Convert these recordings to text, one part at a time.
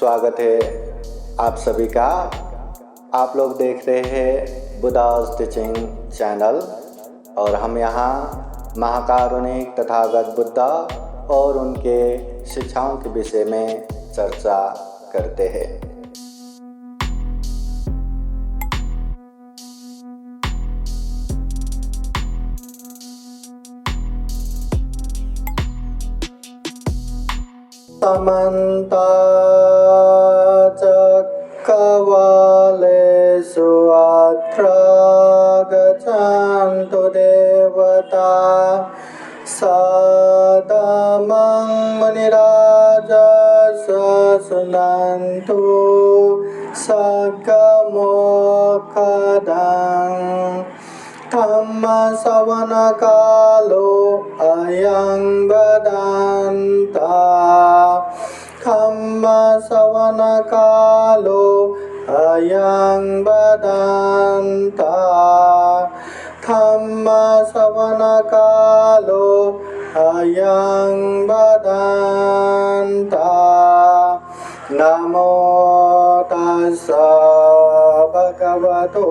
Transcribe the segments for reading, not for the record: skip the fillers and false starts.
स्वागत है आप सभी का। आप लोग देख रहे हैं बुद्धास टीचिंग चैनल और हम यहाँ महाकारुणिक तथागत बुद्ध और उनके शिक्षाओं के विषय में चर्चा करते हैं। समन्ता चक्रवालेषु अत्र गच्छन्तु देवता सदामं मुनिराजः शृण्वन्तु सद्गमोक्षदं धम्मश्रवणकालो अयं वदन्ता धम्मश्रवणकालो अयं वदन्ता धम्मश्रवणकालो अयं वदन्ता। नमो तस्सै भगवतो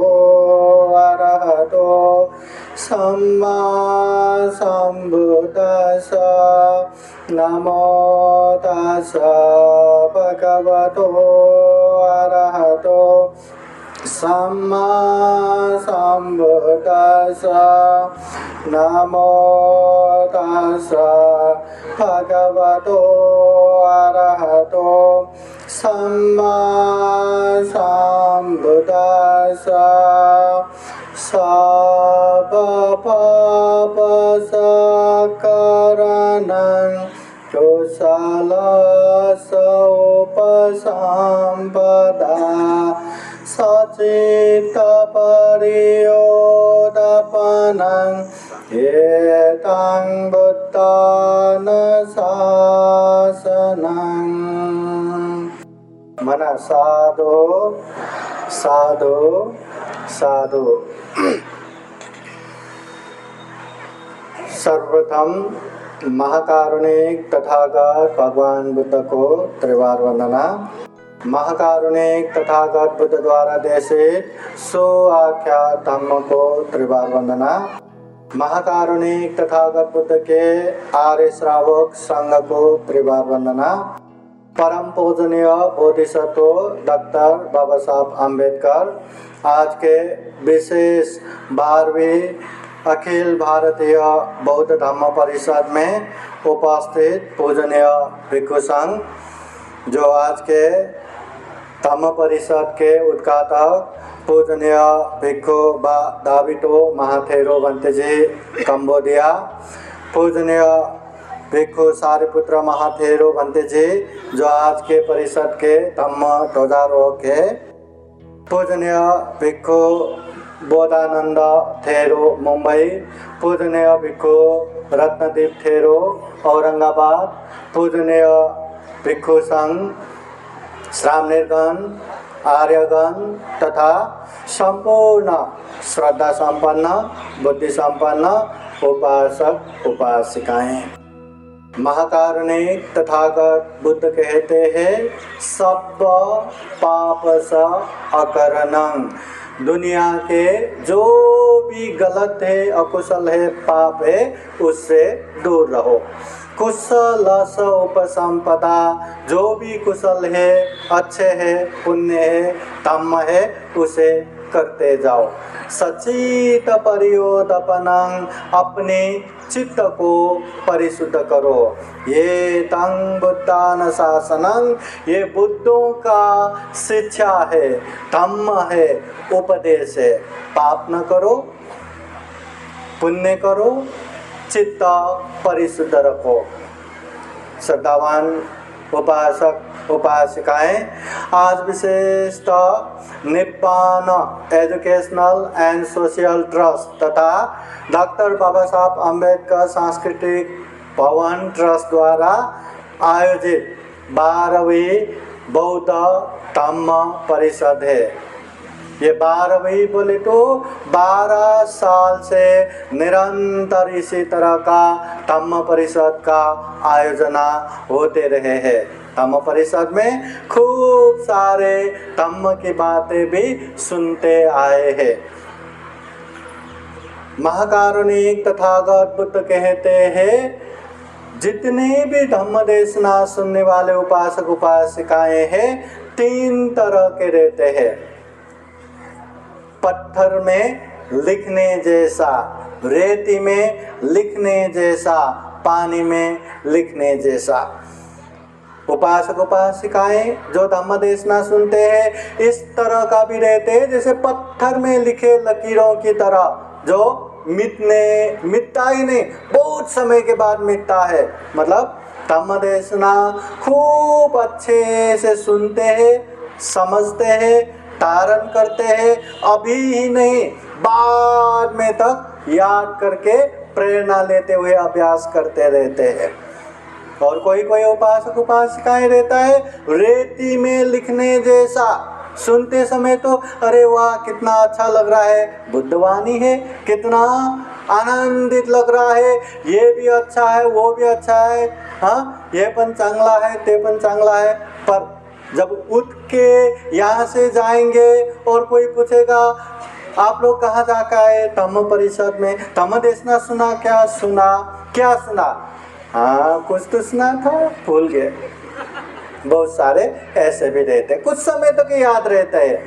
अरहतो सम्मा सम्बुद्दस्सै। नमो तस्सै भगवतो अरहतो सम्मा सम्बुद्दस्सै। नमो तस्सै भगवतो अरहतो सम्मा सम्बुद्दस्सै। सर्वपापसंहरणं कुशलस्य उपसम्पदा सच्चित्तपरियोदापनं एतं बुद्धानुशासनम्। मन साधु साधु साधु। सर्वप्रथम महाकारुणिक तथागत भगवान बुद्ध को त्रिवार वंदना। महाकारुणिक तथागत बुद्ध द्वारा देशित सो आख्यात धम्म को त्रिवार वंदना। महाकारुणिक तथागत बुद्ध के आर्य श्रावक संघ को त्रिवार वंदना। परम पूजनीय बोधिसत्व डॉक्टर बाबा साहब अम्बेडकर आज के विशेष 12वीं अखिल भारतीय बौद्ध धम्म परिषद में उपस्थित पूजनीय भिक्षु संघ, जो आज के धम्म परिषद के उद्घाटक पूजनीय भिक्षु दावितो महाथेरो बंतेजी कंबोडिया, पूजनीय भिक्षु सारिपुत्र महाथेरो बंतेजी जो आज के परिषद के धम्म ध्वजारोहक है, पूजनीय भिक्षु बोधानंद थेरो मुंबई, पूजनीय भिक्षु रत्नदीप थेरो औरंगाबाद, पूजनीय भिक्षु संघ श्रामणीरगण आर्यगण तथा संपूर्ण श्रद्धा संपन्न बुद्धि संपन्न उपासक उपासिकाएं। महाकारुणिक तथागत बुद्ध कहते हैं सब पाप स अकरणं। दुनिया के जो भी गलत है, अकुशल है, पाप है, उससे दूर रहो। कुशल स उपसंपदा, जो भी कुशल है, अच्छे है, पुण्य है, धम्म है, उसे करते जाओ। सचित परियोदापनं, अपने चित्त को परिशुद्ध करो। ये तं बुद्धानुशासनं, ये बुद्धों का शिक्षा है, धम्म है, उपदेश है। पाप न करो, पुण्य करो, चित्त परिशुद्ध रखो। श्रद्धावान उपासक उपासिकाएं, आज विशेषतः निप्पान एजुकेशनल एंड सोशल ट्रस्ट तथा डॉक्टर बाबा साहब अम्बेडकर सांस्कृतिक भवन ट्रस्ट द्वारा आयोजित 12वीं बौद्ध धम्म परिषद है। ये 12वीं बोले तो 12 साल से निरंतर इसी तरह का धम्म परिषद का आयोजना होते रहे हैं। धम्म परिषद में खूब सारे धम्म की बातें भी सुनते आए हैं। महाकारुणिक तथागत बुद्ध कहते हैं, जितने भी धम्म देशना सुनने वाले उपासक उपासिकाएं हैं, 3 तरह के रहते हैं। पत्थर में लिखने जैसा, रेती में लिखने जैसा, पानी में लिखने जैसा। उपासक उपासिकाएं जो धम्म देशना सुनते हैं, इस तरह का भी रहते हैं जैसे पत्थर में लिखे लकीरों की तरह, जो मिटता ही नहीं, बहुत समय के बाद मिटता है। मतलब धम्म देशना खूब अच्छे से सुनते हैं, समझते हैं, धारण करते हैं, अभी ही नहीं बाद में तक याद करके प्रेरणा लेते हुए अभ्यास करते रहते हैं। और कोई कोई उपासक उपासिकाएं रहता है रेती में लिखने जैसा, सुनते समय तो अरे वाह कितना अच्छा लग रहा है, बुद्धवाणी है, कितना आनंदित लग रहा है, ये भी अच्छा है, वो भी अच्छा है, हाँ ये पण चांगला है, ते पण चांगला है। पर जब उठ के यहाँ से जाएंगे और कोई पूछेगा आप लोग कहाँ जाकर आए, धम्म परिषद में, धम्म देशना सुना, क्या सुना, क्या सुना, हाँ कुछ तो सुना था, भूल गए। बहुत सारे ऐसे भी रहते, कुछ समय तक याद रहता है।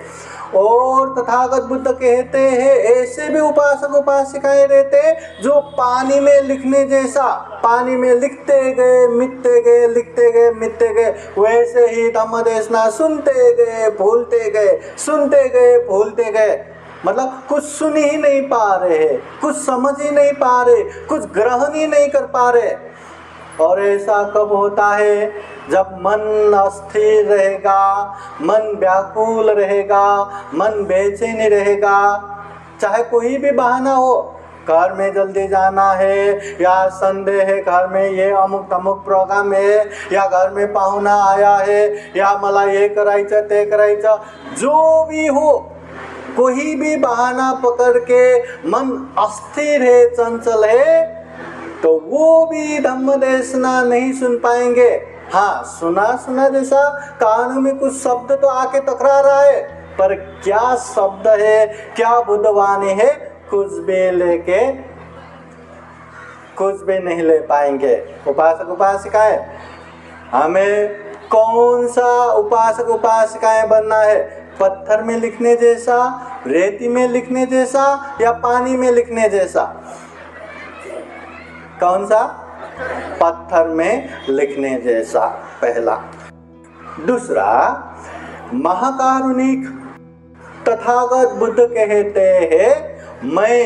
और तथागत बुद्ध कहते हैं ऐसे भी उपासक उपासिकाएं रहते हैं जो पानी में लिखने जैसा, पानी में लिखते गए मिटते गए, लिखते गए मिटते गए, वैसे ही धम्म देशना सुनते गए भूलते गए, सुनते गए भूलते गए। मतलब कुछ सुन ही नहीं पा रहे, कुछ समझ ही नहीं पा रहे, कुछ ग्रहण ही नहीं कर पा रहे। और ऐसा कब होता है, जब मन अस्थिर रहेगा, मन व्याकुल रहेगा, मन बेचैन रहेगा। चाहे कोई भी बहाना हो, घर में जल्दी जाना है, या संडे है, घर में ये अमुक तमुक प्रोग्राम है, या घर में पाहुणा आया है, या मला ये करायचं ते करायचं, जो भी हो, कोई भी बहाना पकड़ के मन अस्थिर है, चंचल है, तो वो भी धम्म देशना नहीं सुन पाएंगे। हाँ सुना सुना जैसा कानों में कुछ शब्द तो आके टकरा रहा है, पर क्या शब्द है, क्या बुद्धवाणी है, कुछ भी नहीं ले पाएंगे। उपासक उपासिकाएं, हमें कौन सा उपासक उपासिकाएं बनना है, पत्थर में लिखने जैसा, रेती में लिखने जैसा, या पानी में लिखने जैसा? कौन सा? पत्थर में लिखने जैसा, पहला। दूसरा, महाकारुणिक तथागत बुद्ध कहते हैं मैं,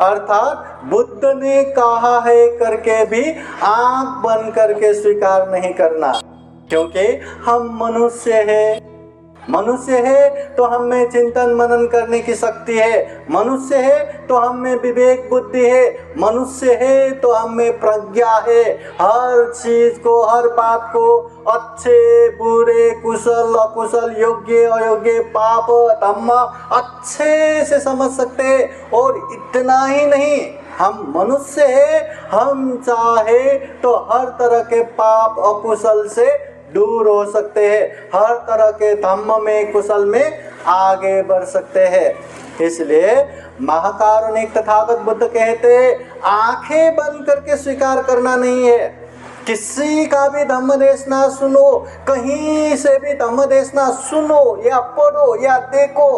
अर्थात बुद्ध ने कहा है करके भी आंख बंद करके स्वीकार नहीं करना, क्योंकि हम मनुष्य हैं। मनुष्य है तो हम में चिंतन मनन करने की शक्ति है, मनुष्य है तो हम में विवेक बुद्धि है, मनुष्य है तो हम में प्रज्ञा है। हर चीज को, हर बात को अच्छे बुरे, कुशल अकुशल, योग्य अयोग्य, पाप धम्म अच्छे से समझ सकते हैं। और इतना ही नहीं, हम मनुष्य है, हम चाहे तो हर तरह के पाप अकुशल से दूर हो सकते हैं, हर तरह के धम्म में कुशल में आगे बढ़ सकते हैं। इसलिए महाकारुणिक तथागत बुद्ध कहते हैं आंखें बंद करके स्वीकार करना नहीं है। किसी का भी धम्म देशना सुनो, कहीं से भी धम्म देशना सुनो या पढ़ो या देखो,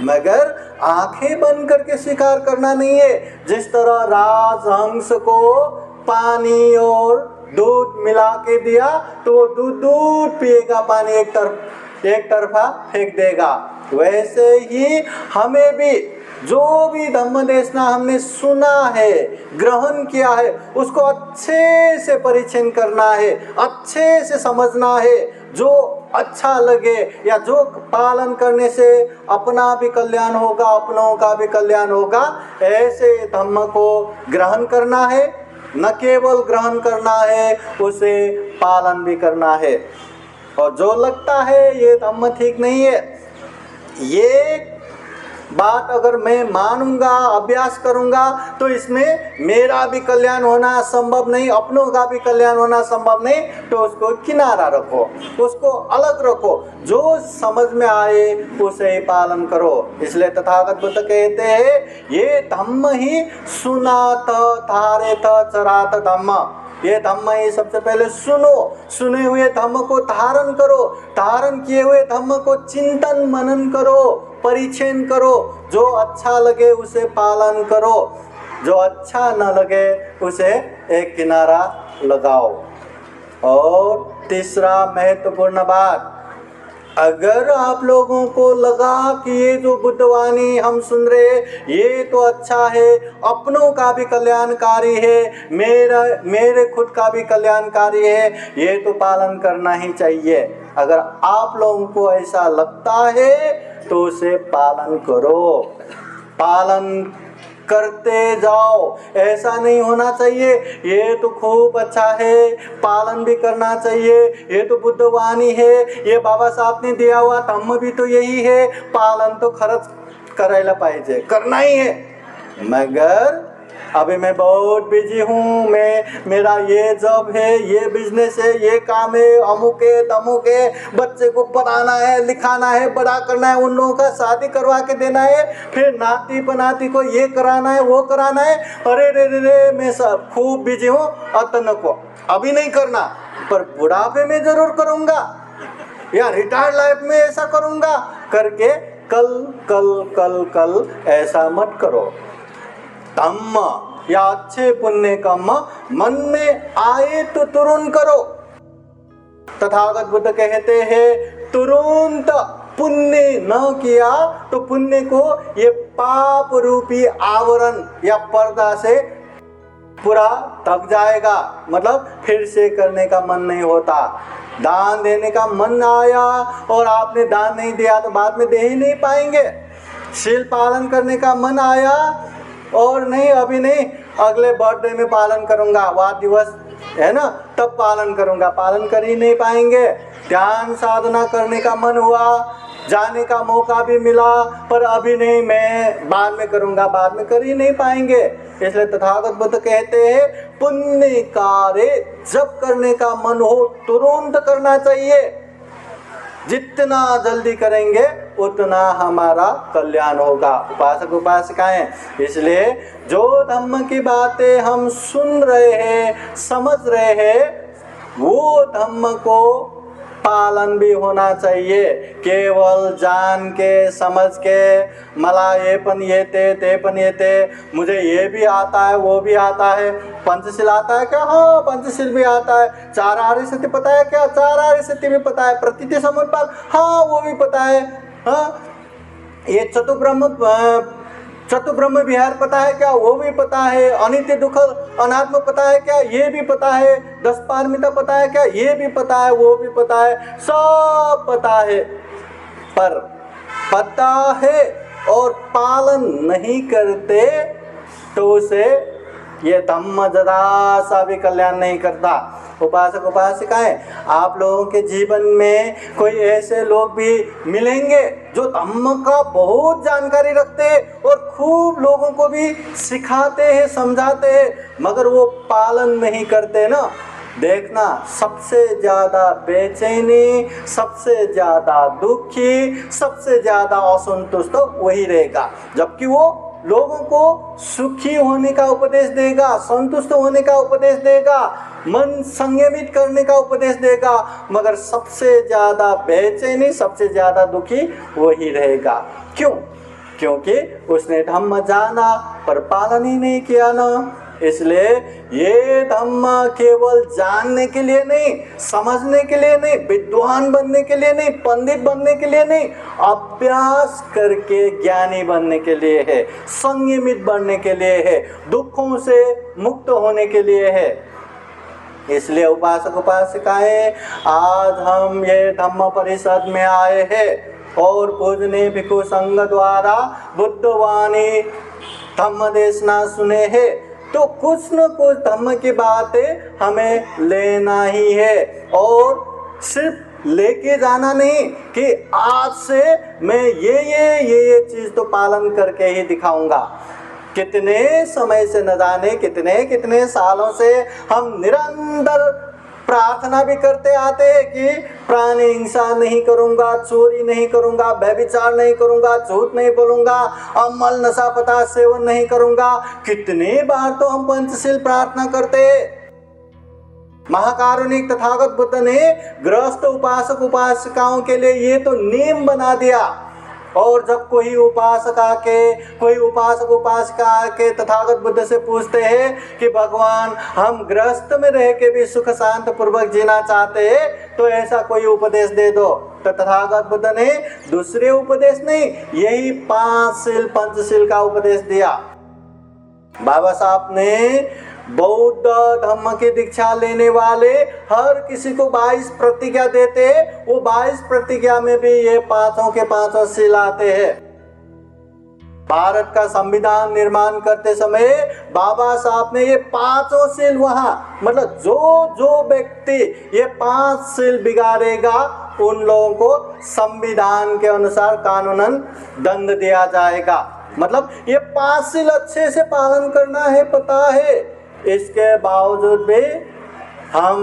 मगर आंखें बंद करके स्वीकार करना नहीं है। जिस तरह राजहंस को पानी और दूध मिला के दिया तो वो दूध पिएगा, पानी एक तरफा फेंक देगा। वैसे ही हमें भी जो भी धम्म देशना हमने सुना है, ग्रहण किया है, उसको अच्छे से परीक्षण करना है, अच्छे से समझना है। जो अच्छा लगे या जो पालन करने से अपना भी कल्याण होगा, अपनों का भी कल्याण होगा, ऐसे धम्म को ग्रहण करना है। न केवल ग्रहण करना है, उसे पालन भी करना है। और जो लगता है ये धम्म ठीक नहीं है, ये बात अगर मैं मानूंगा, अभ्यास करूंगा, तो इसमें मेरा भी कल्याण होना संभव नहीं, अपनों का भी कल्याण होना संभव नहीं। तो उसको किनारा रखो, उसको अलग रखो, जो समझ में आए उसे ही पालन करो। इसलिए तथागत बुद्ध कहते हैं, ये धम्म ही सुनात धारेत चरात धम्म। ये धम्म ही सबसे पहले सुनो, सुने हुए धम्म को धारण करो, धारण किए हुए धम्म को चिंतन मनन करो, परिचय करो। जो अच्छा लगे उसे पालन करो, जो अच्छा न लगे उसे एक किनारा लगाओ। और तीसरा महत्वपूर्ण बात, अगर आप लोगों को लगा कि ये जो बुद्धवाणी हम सुन रहे ये तो अच्छा है, अपनों का भी कल्याणकारी है, मेरे खुद का भी कल्याणकारी है, ये तो पालन करना ही चाहिए। अगर आप लोगों को ऐसा लगता है तो उसे पालन करो, पालन करते जाओ। ऐसा नहीं होना चाहिए ये तो खूब अच्छा है, पालन भी करना चाहिए, ये तो बुद्धवाणी है, ये बाबा साहब ने दिया हुआ धम्म भी तो यही है, पालन तो खरच करायला पाहिजे, करना ही है। मगर अभी मैं बहुत बिजी हूँ, मेरा ये जॉब है, ये बिजनेस है, ये काम है, अमुक है तमुक है, बच्चे को पढ़ाना है, लिखाना है, बड़ा करना है, उन लोगों का शादी करवा के देना है, फिर नाती पनाती को ये कराना है वो कराना है। अरे रे रे रे, मैं सब खूब बिजी हूँ, अतन को अभी नहीं करना, पर बुढ़ापे में जरूर करूँगा या रिटायर्ड लाइफ में ऐसा करूँगा करके कल कल कल कल ऐसा मत करो। धम्म या अच्छे पुण्य कर्म मन में आए तो तुरंत करो। तथागत बुद्ध कहते हैं, तुरंत पुण्य न किया तो पुण्य को ये पाप रूपी आवरण या पर्दा से पूरा ढक जाएगा, मतलब फिर से करने का मन नहीं होता। दान देने का मन आया और आपने दान नहीं दिया तो बाद में दे ही नहीं पाएंगे। शील पालन करने का मन आया और नहीं अभी नहीं, अगले बर्थडे में पालन करूंगा, वाद दिवस है ना, तब पालन करूंगा, पालन कर ही नहीं पाएंगे। ध्यान साधना करने का मन हुआ, जाने का मौका भी मिला, पर अभी नहीं, मैं बाद में करूंगा, बाद में कर ही नहीं पाएंगे। इसलिए तथागत बुद्ध कहते हैं, पुण्य कार्य जब करने का मन हो तुरंत करना चाहिए। जितना जल्दी करेंगे उतना हमारा कल्याण होगा। उपासक उपासिकाएं, इसलिए जो धम्म की बातें हम सुन रहे हैं, समझ रहे हैं, वो धम्म को पालन भी होना चाहिए। केवल जान के समझ के मला ये पण येते ते पण येते, मुझे ये भी आता है वो भी आता है, पंचशील आता है क्या? हाँ पंचशील भी आता है। चार आर्य सत्य पता है क्या? चार आर्य सत्य भी पता है। प्रतीति समुत्पाद, हाँ वो भी पता है। हाँ ये चतुर्ब्रह्म विहार पता है क्या? वो भी पता है। अनित्य दुख अनात्म पता है क्या? ये भी पता है। 10 पारमिता पता है क्या? ये भी पता है, वो भी पता है, सब पता है। पर पता है और पालन नहीं करते तो उसे ये धम्म जरा सा भी कल्याण नहीं करता। उपासक उपासिकाएं, आप लोगों के जीवन में कोई ऐसे लोग भी मिलेंगे जो धम्म का बहुत जानकारी रखते हैं और खूब लोगों को भी सिखाते हैं, समझाते हैं, मगर वो पालन नहीं करते ना। देखना सबसे ज़्यादा बेचैनी, सबसे ज़्यादा दुखी, सबसे ज़्यादा असंतुष्ट वही रहेगा। जबकि वो लोगों को सुखी होने का उपदेश देगा, संतुष्ट होने का उपदेश देगा, मन संयमित करने का उपदेश देगा, मगर सबसे ज़्यादा बेचैनी, सबसे ज़्यादा दुखी वही रहेगा। क्यों? क्योंकि उसने धम्म जाना पर पालन ही नहीं किया ना। इसलिए ये धम्म केवल जानने के लिए नहीं, समझने के लिए नहीं, विद्वान बनने के लिए नहीं, पंडित बनने के लिए नहीं, अभ्यास करके ज्ञानी बनने के लिए है, संयमित बनने के लिए है, दुखों से मुक्त होने के लिए है। इसलिए उपासक उपासिकाएं, आज हम ये धम्म परिषद में आए हैं और पूजनीय भिक्षु संघ द्वारा बुद्धवाणी धम्म देशना सुने हैं, तो कुछ न कुछ धम्म की बातें हमें लेना ही है। और सिर्फ लेके जाना नहीं कि आज से मैं ये चीज तो पालन करके ही दिखाऊंगा। कितने समय से न जाने कितने सालों से हम निरंतर प्रार्थना भी करते आते हैं कि प्राणी हिंसा नहीं करूंगा, चोरी नहीं करूंगा, व्यभिचार नहीं करूंगा, झूठ नहीं बोलूंगा, अमल नशा पदार्थ सेवन नहीं करूंगा। कितने बार तो हम पंचशील प्रार्थना करते हैं। महाकारुणिक तथागत बुद्ध ने गृहस्थ उपासक उपासिकाओं के लिए ये तो नियम बना दिया। और जब कोई उपासक उपासिका के तथागत बुद्ध से पूछते हैं कि भगवान हम गृहस्थ में रह के भी सुख शांत पूर्वक जीना चाहते हैं तो ऐसा कोई उपदेश दे दो, तो तथागत बुद्ध ने दूसरे उपदेश नहीं, यही 5 शील पंचशील का उपदेश दिया। बाबा साहब ने बौद्ध धम्म की दीक्षा लेने वाले हर किसी को 22 प्रतिज्ञा देते हैं। वो 22 प्रतिज्ञा में भी ये 5 के 5 शील आते हैं। भारत का संविधान निर्माण करते समय बाबा साहब ने ये 5 शील वहां, मतलब जो व्यक्ति ये 5 शील बिगाड़ेगा उन लोगों को संविधान के अनुसार कानूनन दंड दिया जाएगा। मतलब ये 5 शील अच्छे से पालन करना है, पता है। इसके बावजूद भी हम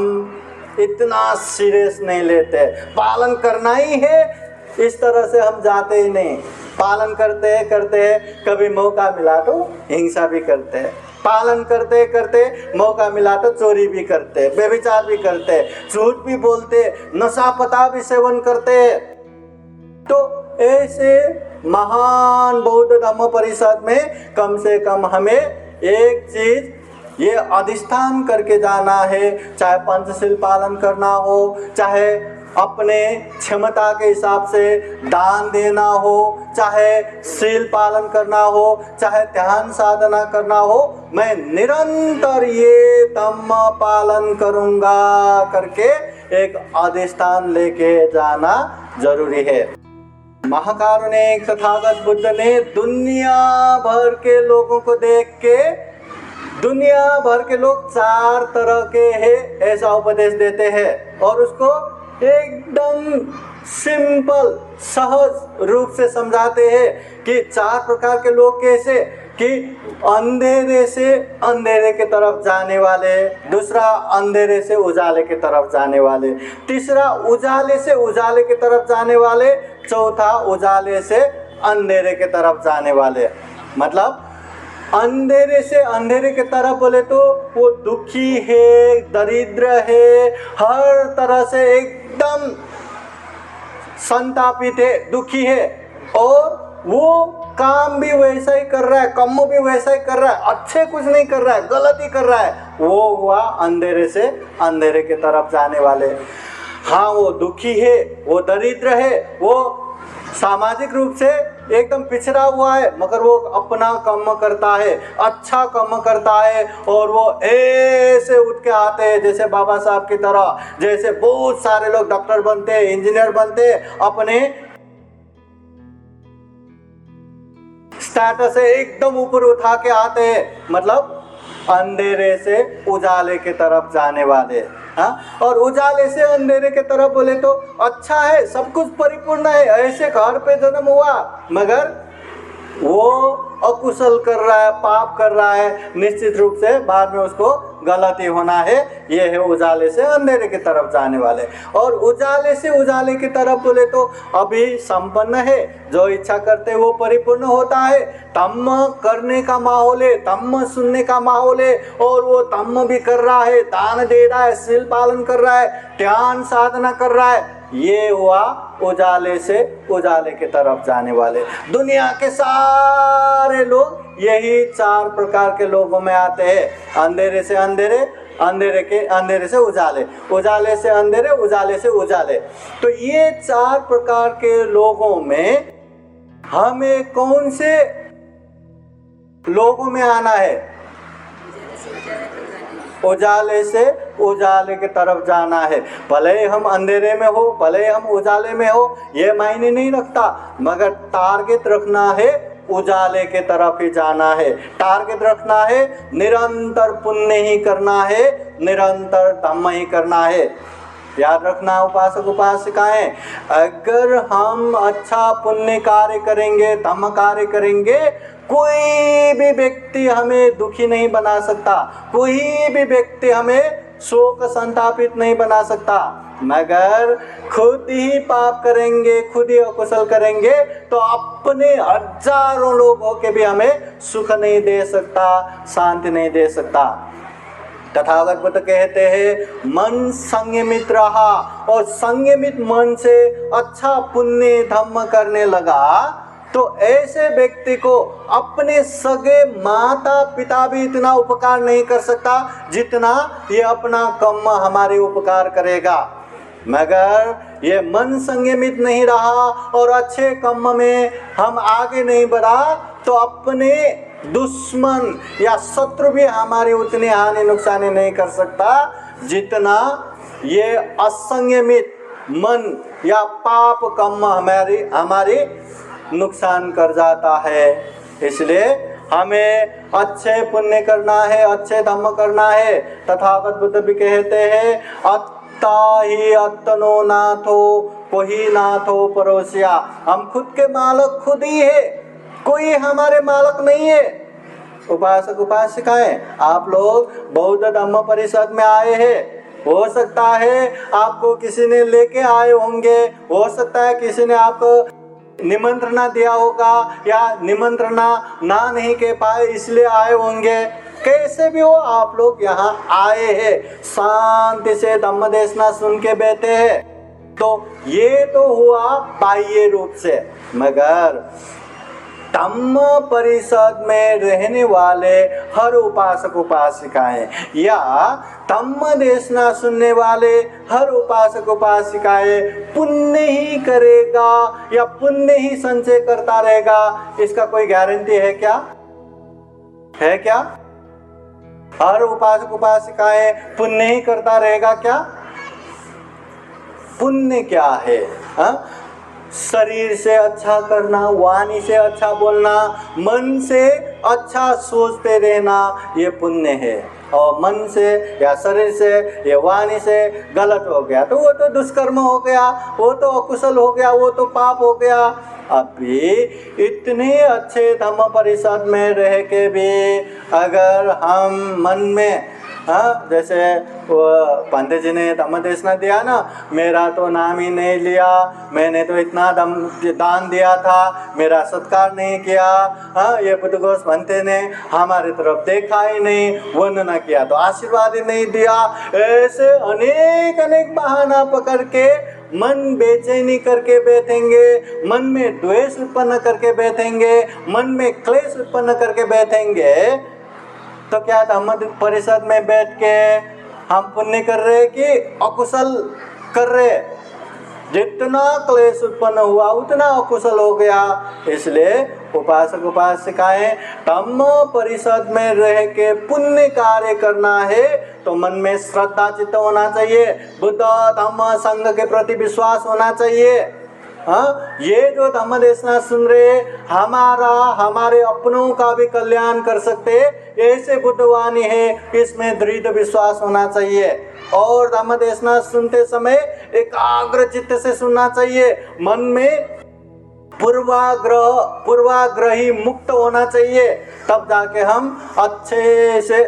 इतना सीरियस नहीं लेते। पालन करना ही है इस तरह से हम जाते ही नहीं। पालन करते कभी मौका मिला तो हिंसा भी करते हैं, पालन करते मौका मिला तो चोरी भी करते, व्यभिचार भी करते, झूठ भी बोलते, नशा पता भी सेवन करते। तो ऐसे महान बौद्ध धम्म परिषद में कम से कम हमें एक चीज ये अधिष्ठान करके जाना है, चाहे पंचशील पालन करना हो, चाहे अपने क्षमता के हिसाब से दान देना हो, चाहे शील पालन करना हो, चाहे ध्यान साधना करना हो, मैं निरंतर ये धम्म पालन करूंगा करके एक अधिष्ठान लेके जाना जरूरी है। महाकारुणिक तथागत बुद्ध ने दुनिया भर के लोगों को देख के, दुनिया भर के लोग 4 तरह के हैं ऐसा उपदेश देते हैं और उसको एकदम सिंपल सहज रूप से समझाते हैं कि 4 प्रकार के लोग कैसे, कि अंधेरे से अंधेरे के तरफ जाने वाले, दूसरा अंधेरे से उजाले की तरफ जाने वाले, तीसरा उजाले से उजाले की तरफ जाने वाले, चौथा उजाले से अंधेरे की तरफ जाने वाले। मतलब अंधेरे से अंधेरे के तरफ बोले तो वो दुखी है, दरिद्र है, हर तरह से एकदम संतापित है, दुखी है, और वो काम भी वैसा ही कर रहा है, कर्म भी वैसा ही कर रहा है, अच्छे कुछ नहीं कर रहा है, गलत ही कर रहा है, वो हुआ अंधेरे से अंधेरे के तरफ जाने वाले। हाँ, वो दुखी है, वो दरिद्र है, वो सामाजिक रूप से एकदम पिछड़ा हुआ है, मगर वो अपना कर्म करता है, अच्छा कर्म करता है, और वो ऐसे उठ के आते हैं जैसे बाबा साहब की तरह, जैसे बहुत सारे लोग डॉक्टर बनते हैं, इंजीनियर बनते हैं, अपने स्टेटस से एकदम ऊपर उठा के आते हैं। मतलब अंधेरे से उजाले की तरफ जाने वाले। हाँ, और उजाले से अंधेरे के तरफ बोले तो अच्छा है, सब कुछ परिपूर्ण है, ऐसे घर पे जन्म हुआ, मगर वो अकुशल कर रहा है, पाप कर रहा है, निश्चित रूप से बाद में उसको गलती होना है। ये है उजाले से अंधेरे की तरफ जाने वाले। और उजाले से उजाले की तरफ बोले तो अभी संपन्न है, जो इच्छा करते वो परिपूर्ण होता है, धम्म करने का माहौल है, धम्म सुनने का माहौल है, और वो धम्म भी कर रहा है, दान दे रहा है, शील पालन कर रहा है, ध्यान साधना कर रहा है। ये हुआ उजाले से उजाले की तरफ जाने वाले। दुनिया के सारे लोग यही 4 प्रकार के लोगों में आते हैं, अंधेरे से अंधेरे, अंधेरे से उजाले, उजाले से अंधेरे, उजाले से उजाले। तो ये 4 प्रकार के लोगों में हमें कौन से लोगों में आना है? उजाले से उजाले की तरफ जाना है। भले हम अंधेरे में हो, भले हम उजाले में हो, ये मायने नहीं रखता, मगर टारगेट रखना है उजाले के तरफ ही जाना है। टारगेट रखना है निरंतर पुण्य ही करना है, निरंतर धम्म ही करना है। याद रखना उपासक उपासिकाएं, अगर हम अच्छा पुण्य कार्य करेंगे, धम्म कार्य करेंगे, कोई भी व्यक्ति हमें दुखी नहीं बना सकता, कोई भी व्यक्ति हमें शोक संतापित नहीं बना सकता। मगर खुद ही पाप करेंगे, खुद ही अकुशल करेंगे तो अपने हजारों लोगों के भी हमें सुख नहीं दे सकता, शांति नहीं दे सकता। तथागत बुद्ध कहते हैं मन संयमित रहा और संयमित मन से अच्छा पुण्य धम्म करने लगा तो ऐसे व्यक्ति को अपने सगे माता पिता भी इतना उपकार नहीं कर सकता जितना ये अपना कर्म हमारे उपकार करेगा। मगर ये मन संयमित नहीं रहा और अच्छे कर्म में हम आगे नहीं बढ़ा तो अपने दुश्मन या शत्रु भी हमारी उतनी हानि नुकसानी नहीं कर सकता जितना ये असंयमित मन या पाप कर्म हमारी नुकसान कर जाता है। इसलिए हमें अच्छे पुण्य करना है, अच्छे धर्म करना है। तथागत बुद्ध भी कहते हैं अत्ता ही अत्तनो नाथो कोई नाथो परोसिया, हम खुद के मालक खुद ही है, कोई हमारे मालक नहीं है। उपासक उपासिकाएं, आप लोग बौद्ध धम्म परिषद में आए हैं, हो सकता है आपको किसी ने लेके आए होंगे, हो सकता है किसी ने आपको निमंत्रण दिया होगा या निमंत्रण ना नहीं कह पाए इसलिए आए होंगे। कैसे भी हो आप लोग यहाँ आए हैं, शांति से धम्म देशना सुन के बैठे हैं, तो ये तो हुआ बाह्य रूप से। मगर धम्म परिषद में रहने वाले हर उपासक उपासिकाएं या धम्म देशना सुनने वाले हर उपासक उपासिकाएं पुण्य ही करेगा या पुण्य ही संचय करता रहेगा, इसका कोई गारंटी है क्या? है क्या? हर उपासक उपासिकाएं पुण्य ही करता रहेगा क्या? पुण्य क्या है? शरीर से अच्छा करना, वाणी से अच्छा बोलना, मन से अच्छा सोचते रहना, ये पुण्य है। और मन से या शरीर से या वाणी से गलत हो गया तो वो तो दुष्कर्म हो गया, वो तो अकुशल हो गया, वो तो पाप हो गया। अभी इतने अच्छे धम्म परिषद में रह के भी अगर हम मन में जैसे वो पंडित जी ने धम्म देशना दिया ना, मेरा तो नाम ही नहीं लिया, मैंने तो इतना दान दिया था, मेरा सत्कार नहीं किया, ये बुद्ध घोष बनते ने हमारी तरफ देखा ही नहीं, वंदना किया तो आशीर्वाद ही नहीं दिया। ऐसे अनेक बहाना पकड़ के मन बेचैनी करके बैठेंगे, मन में द्वेष उत्पन्न करके बैठेंगे, मन में क्लेश उत्पन्न करके बैठेंगे, तो क्या धम्म परिषद में बैठ के हम पुण्य कर रहे कि अकुशल कर रहे? जितना क्लेश उत्पन्न हुआ उतना अकुशल हो गया। इसलिए उपासक उपासिकाएं धम्म परिषद में रह के पुण्य कार्य करना है तो मन में श्रद्धा चित्त होना चाहिए, बुद्ध धम्म संघ के प्रति विश्वास होना चाहिए। ये जो धम्म देशना सुन रहे हमारे अपनों का भी कल्याण कर सकते, ऐसे बुद्धवाणी है, इसमें दृढ़ विश्वास होना चाहिए। और धम्म देशना सुनते समय एकाग्र चित्त से सुनना चाहिए, मन में पूर्वाग्रही मुक्त होना चाहिए, तब जाके हम अच्छे से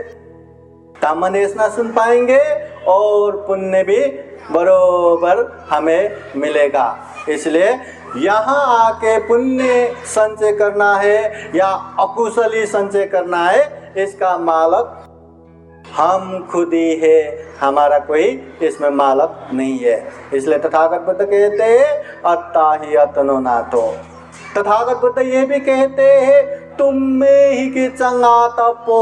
धम्म देशना सुन पाएंगे और पुण्य भी बरोबर हमें मिलेगा। इसलिए यहाँ आके पुण्य संचय करना है या अकुशली संचय करना है, इसका मालक हम खुद ही है, हमारा कोई इसमें मालक नहीं है। इसलिए तथागत बुद्ध कहते हैं अत्ता ही अतनो नाथो। तथागत बुद्ध ये भी कहते हैं तुम में ही की चंगा तपो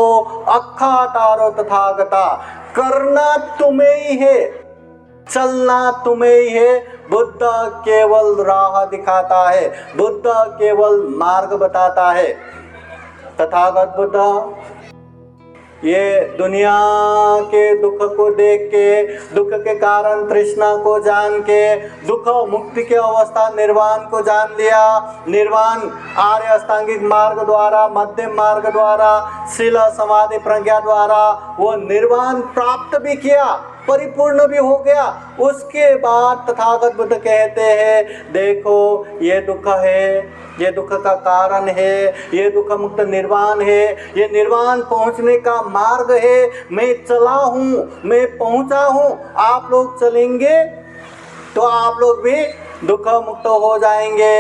अखा तारो तथागता, करना तुम्हें ही है, चलना तुम्हें ही है। बुद्ध केवल राह दिखाता है, बुद्ध केवल मार्ग बताता है। तथागत बुद्ध ये दुनिया के दुख को देख के, दुख के कारण तृष्णा को जान के, दुख मुक्ति की अवस्था निर्वाण को जान लिया। निर्वाण आर्य अष्टांगिक मार्ग द्वारा, मध्यम मार्ग द्वारा, शील समाधि प्रज्ञा द्वारा वो निर्वाण प्राप्त भी किया, परिपूर्ण भी हो गया। उसके बाद तथागत बुद्ध कहते हैं देखो ये दुख है, ये दुख का कारण है, ये दुख मुक्त निर्वाण है, ये निर्वाण पहुंचने का मार्ग है। मैं चला हूँ, मैं पहुंचा हूँ, आप लोग चलेंगे तो आप लोग भी दुख मुक्त हो जाएंगे।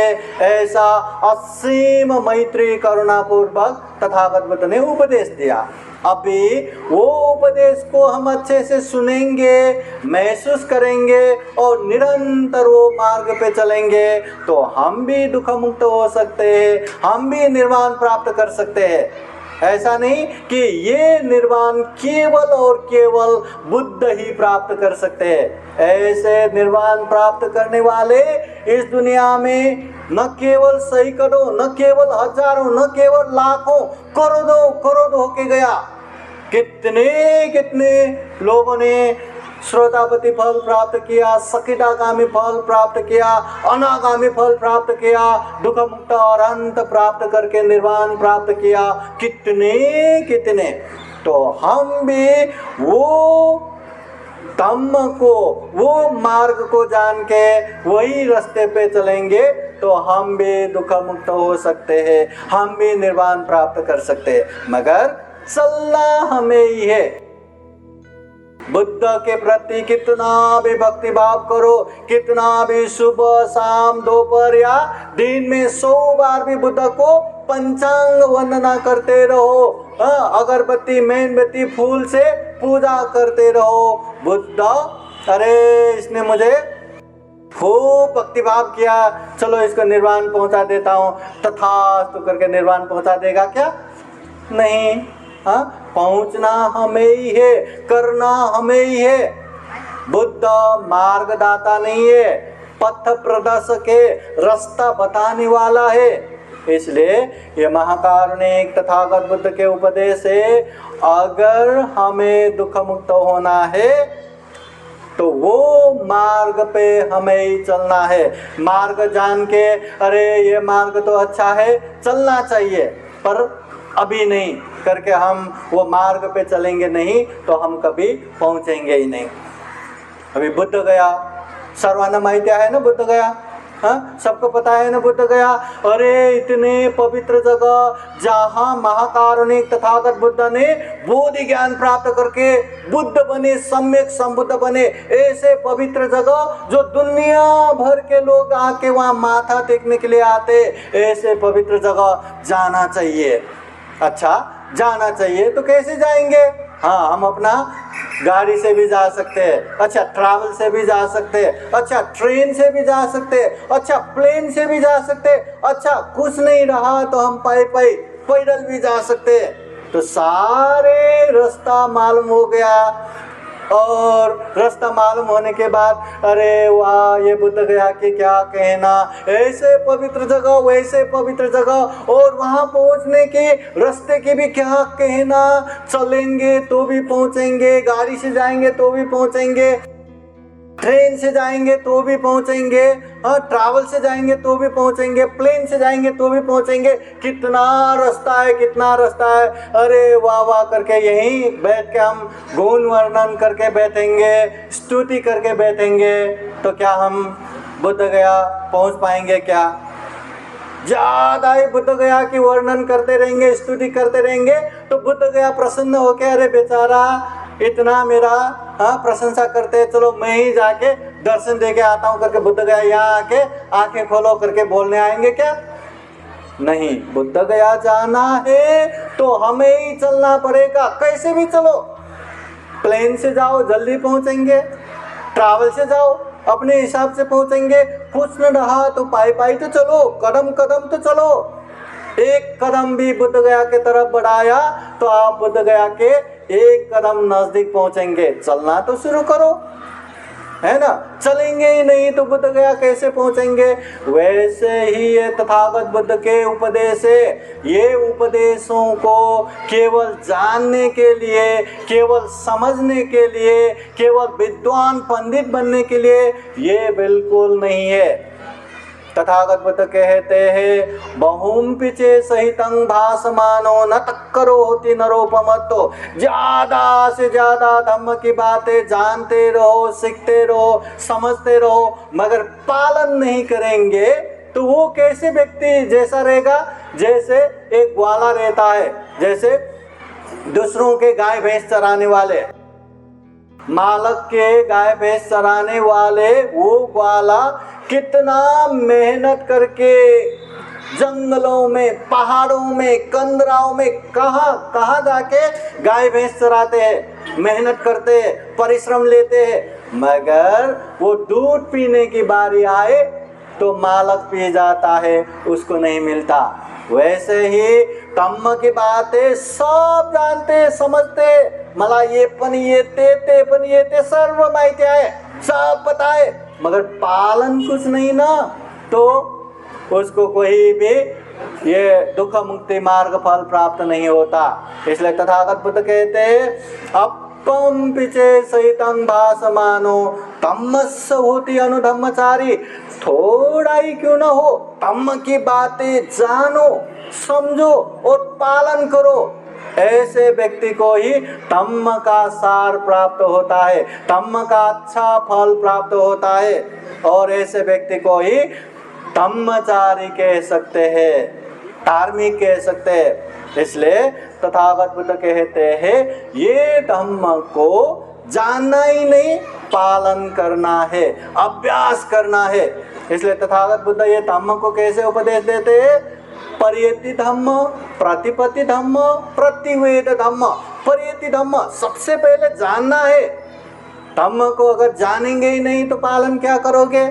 ऐसा असीम मैत्री करुणा पूर्वक तथागत बुद्ध ने उपदेश दिया। अभी वो उपदेश को हम अच्छे से सुनेंगे, महसूस करेंगे और निरंतर वो मार्ग पे चलेंगे तो हम भी दुख मुक्त हो सकते हैं, हम भी निर्वाण प्राप्त कर सकते हैं। ऐसा नहीं कि ये निर्वाण केवल और केवल बुद्ध ही प्राप्त कर सकते हैं। ऐसे निर्वाण प्राप्त करने वाले इस दुनिया में न केवल सैकड़ों, न केवल हजारों, न केवल लाखों, करोड़ों होके गया। कितने कितने लोगों ने श्रोतापति फल प्राप्त किया, सकिटागामी फल प्राप्त किया, अनागामी फल प्राप्त किया, दुख मुक्त और अंत प्राप्त करके निर्वाण प्राप्त किया। कितने कितने। तो हम भी वो धम्म को, वो मार्ग को जान के वही रास्ते पे चलेंगे तो हम भी दुख मुक्त हो सकते हैं, हम भी निर्वाण प्राप्त कर सकते हैं। मगर चलना हमें ही है। बुद्ध के प्रति कितना भी भक्ति भाव करो, कितना भी सुबह शाम दोपहर या दिन में 100 बार भी बुद्ध को पंचांग वंदना करते रहो, अगरबत्ती मेणबत्ती फूल से पूजा करते रहो। बुद्ध, अरे इसने मुझे खूब भक्ति भाव किया, चलो इसको निर्वाण पहुंचा देता हूँ, तथास्तु करके निर्वाण पहुंचा देगा क्या? नहीं। पहुंचना हमें ही है, करना हमें ही है। बुद्ध मार्गदाता नहीं है, पथ प्रदर्शक है, रास्ता बताने वाला है। इसलिए ये महाकारुणिक तथागत बुद्ध के उपदेश है, अगर हमें दुख मुक्त होना है तो वो मार्ग पे हमें ही चलना है। मार्ग जान के अरे ये मार्ग तो अच्छा है, चलना चाहिए, पर अभी नहीं करके हम वो मार्ग पे चलेंगे नहीं तो हम कभी पहुंचेंगे ही नहीं। अभी बुद्ध गया, सर्वाना माहिती है ना, बुद्ध गया, सबको पता है ना बुद्ध गया। अरे इतने पवित्र जगह जहाँ महाकारुणिक तथागत बुद्ध ने बोधि ज्ञान प्राप्त करके बुद्ध बने, सम्यक संबुद्ध बने, ऐसे पवित्र जगह जो दुनिया भर के लोग आके वहाँ माथा टेकने के लिए आते, ऐसे पवित्र जगह जाना चाहिए। अच्छा, जाना चाहिए तो कैसे जाएंगे? हाँ, हम अपना गाड़ी से भी जा सकते हैं, अच्छा ट्रैवल से भी जा सकते हैं, अच्छा ट्रेन से भी जा सकते हैं, अच्छा प्लेन से भी जा सकते हैं, अच्छा कुछ नहीं रहा तो हम पैदल भी जा सकते हैं। तो सारे रास्ता मालूम हो गया। और रास्ता मालूम होने के बाद अरे वाह, ये बुद्ध गया कि क्या कहना, ऐसे पवित्र जगह, वैसे पवित्र जगह, और वहाँ पहुँचने के रास्ते की भी क्या कहना। चलेंगे तो भी पहुँचेंगे, गाड़ी से जाएंगे तो भी पहुँचेंगे, ट्रेन से जाएंगे तो भी पहुँचेंगे, ट्रैवल से जाएंगे तो भी पहुँचेंगे, प्लेन से जाएंगे तो भी पहुँचेंगे। कितना रास्ता है, कितना रास्ता है। अरे वाह वाह करके यहीं बैठ के हम गुण वर्णन करके बैठेंगे, स्तुति करके बैठेंगे तो क्या हम बुद्ध गया पहुँच पाएंगे क्या? ज़्यादा ही बुद्ध गया की वर्णन करते रहेंगे, स्तुति करते रहेंगे तो बुद्ध गया प्रसन्न होकर अरे बेचारा इतना मेरा प्रशंसा करते हैं, चलो मैं ही जाके दर्शन दे के आता हूँ करके बुद्ध गया यहाँ आके आंखें खोलो करके बोलने आएंगे क्या? नहीं। बुद्ध गया जाना है तो हमें ही चलना पड़ेगा, कैसे भी चलो। प्लेन से जाओ जल्दी पहुँचेंगे, ट्रैवल से जाओ अपने हिसाब से पहुँचेंगे, कुछ न रहा तो पाई तो चलो, कदम कदम तो चलो। एक कदम भी बुद्ध गया के तरफ बढ़ाया तो आप बुद्ध गया के एक कदम नजदीक पहुंचेंगे। चलना तो शुरू करो। है ना, चलेंगे ही नहीं तो बुद्ध गया कैसे पहुंचेंगे। वैसे ही ये तथागत बुद्ध के उपदेश है, ये उपदेशों को केवल जानने के लिए, केवल समझने के लिए, केवल विद्वान पंडित बनने के लिए ये बिल्कुल नहीं है। तथागत बुद्ध कहते हैं बहुम पिचे सहितं भासमानो न तक्करो होती नरोपमत्तो। ज्यादा से ज्यादा धम्म की बातें जानते रहो, सीखते रहो, समझते रहो, मगर पालन नहीं करेंगे तो वो कैसे व्यक्ति जैसा रहेगा, जैसे एक ग्वाला रहता है, जैसे दूसरों के गाय भैंस चराने वाले, मालक के गाय भैंस चराने वाले वो ग्वाला कितना मेहनत करके जंगलों में, पहाड़ों में, कंदराओं में कहाँ कहाँ जाके गाय भैंस चराते हैं, मेहनत करते हैं, परिश्रम लेते हैं, मगर वो दूध पीने की बारी आए तो मालक पी जाता है, उसको नहीं मिलता। वैसे ही तम्म की बातें सब जानते समझते, मला ये पण येते ते पण येते, सर्व माहिती आहे, सब पता है, मगर पालन कुछ नहीं ना, तो उसको कोई भी ये दुख मुक्ति मार्ग फल प्राप्त नहीं होता। इसलिए तथागत बुद्ध कहते हैं अपम पिचे सहितं भासमानो तम्मस्स होती अनुधम्मचारी। थोड़ा ही क्यों न हो, तम्म की बातें जानो, समझो और पालन करो। ऐसे व्यक्ति को ही तम्म का सार प्राप्त होता है, तम्म का अच्छा फल प्राप्त होता है, और ऐसे व्यक्ति को ही धम्मचारी कह सकते हैं, धार्मिक कह सकते हैं। इसलिए तथागत बुद्ध कहते हैं ये धम्म को जानना ही नहीं, पालन करना है, अभ्यास करना है। इसलिए तथागत बुद्ध ये धम्म को कैसे उपदेश देते हैं, परियति धम्म, प्रतिपत्ति धम्म, प्रतिवेद धम्म। परियति धम्म सबसे पहले जानना है, धम्म को अगर जानेंगे ही नहीं तो पालन क्या करोगे।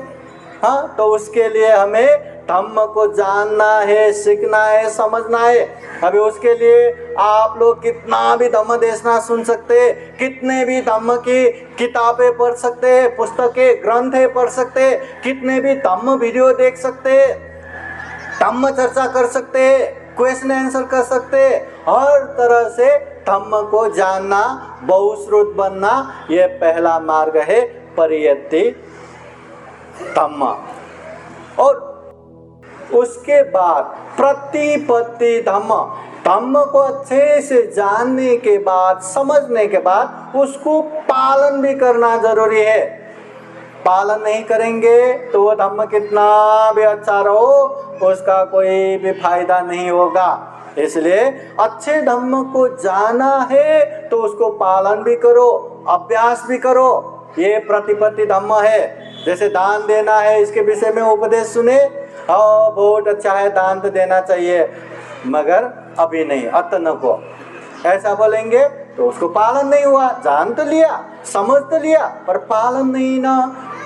हाँ, तो उसके लिए हमें धम्म को जानना है, सीखना है, समझना है। अभी उसके लिए आप लोग कितना भी धम्म देशना सुन सकते हैं, कितने भी धम्म की किताबें पढ़ सकते हैं, पुस्तकें ग्रंथें पढ़ सकते हैं, कितने भी धम्म वीडियो देख सकते हैं, धम्म चर्चा कर सकते हैं, क्वेश्चन आंसर कर सकते हैं। हर तरह से धम्म को जानना, बहुश्रुत बनना, यह पहला मार्ग है परियति धम्म। और उसके बाद प्रतिपत्ति धम्म। धम्म को अच्छे से जानने के बाद, समझने के बाद उसको पालन भी करना जरूरी है। पालन नहीं करेंगे तो वो धम्म कितना भी अच्छा रहो, उसका कोई भी फायदा नहीं होगा। इसलिए अच्छे धम्म को जाना है तो उसको पालन भी करो, अभ्यास भी करो। ये प्रतिपत्ति धम्म है। जैसे दान देना है, इसके विषय में उपदेश सुने, हाँ बहुत अच्छा है, दान तो देना चाहिए, मगर अभी नहीं, अतन को ऐसा बोलेंगे तो उसको पालन नहीं हुआ। जान तो लिया, समझ तो लिया, पर पालन नहीं ना,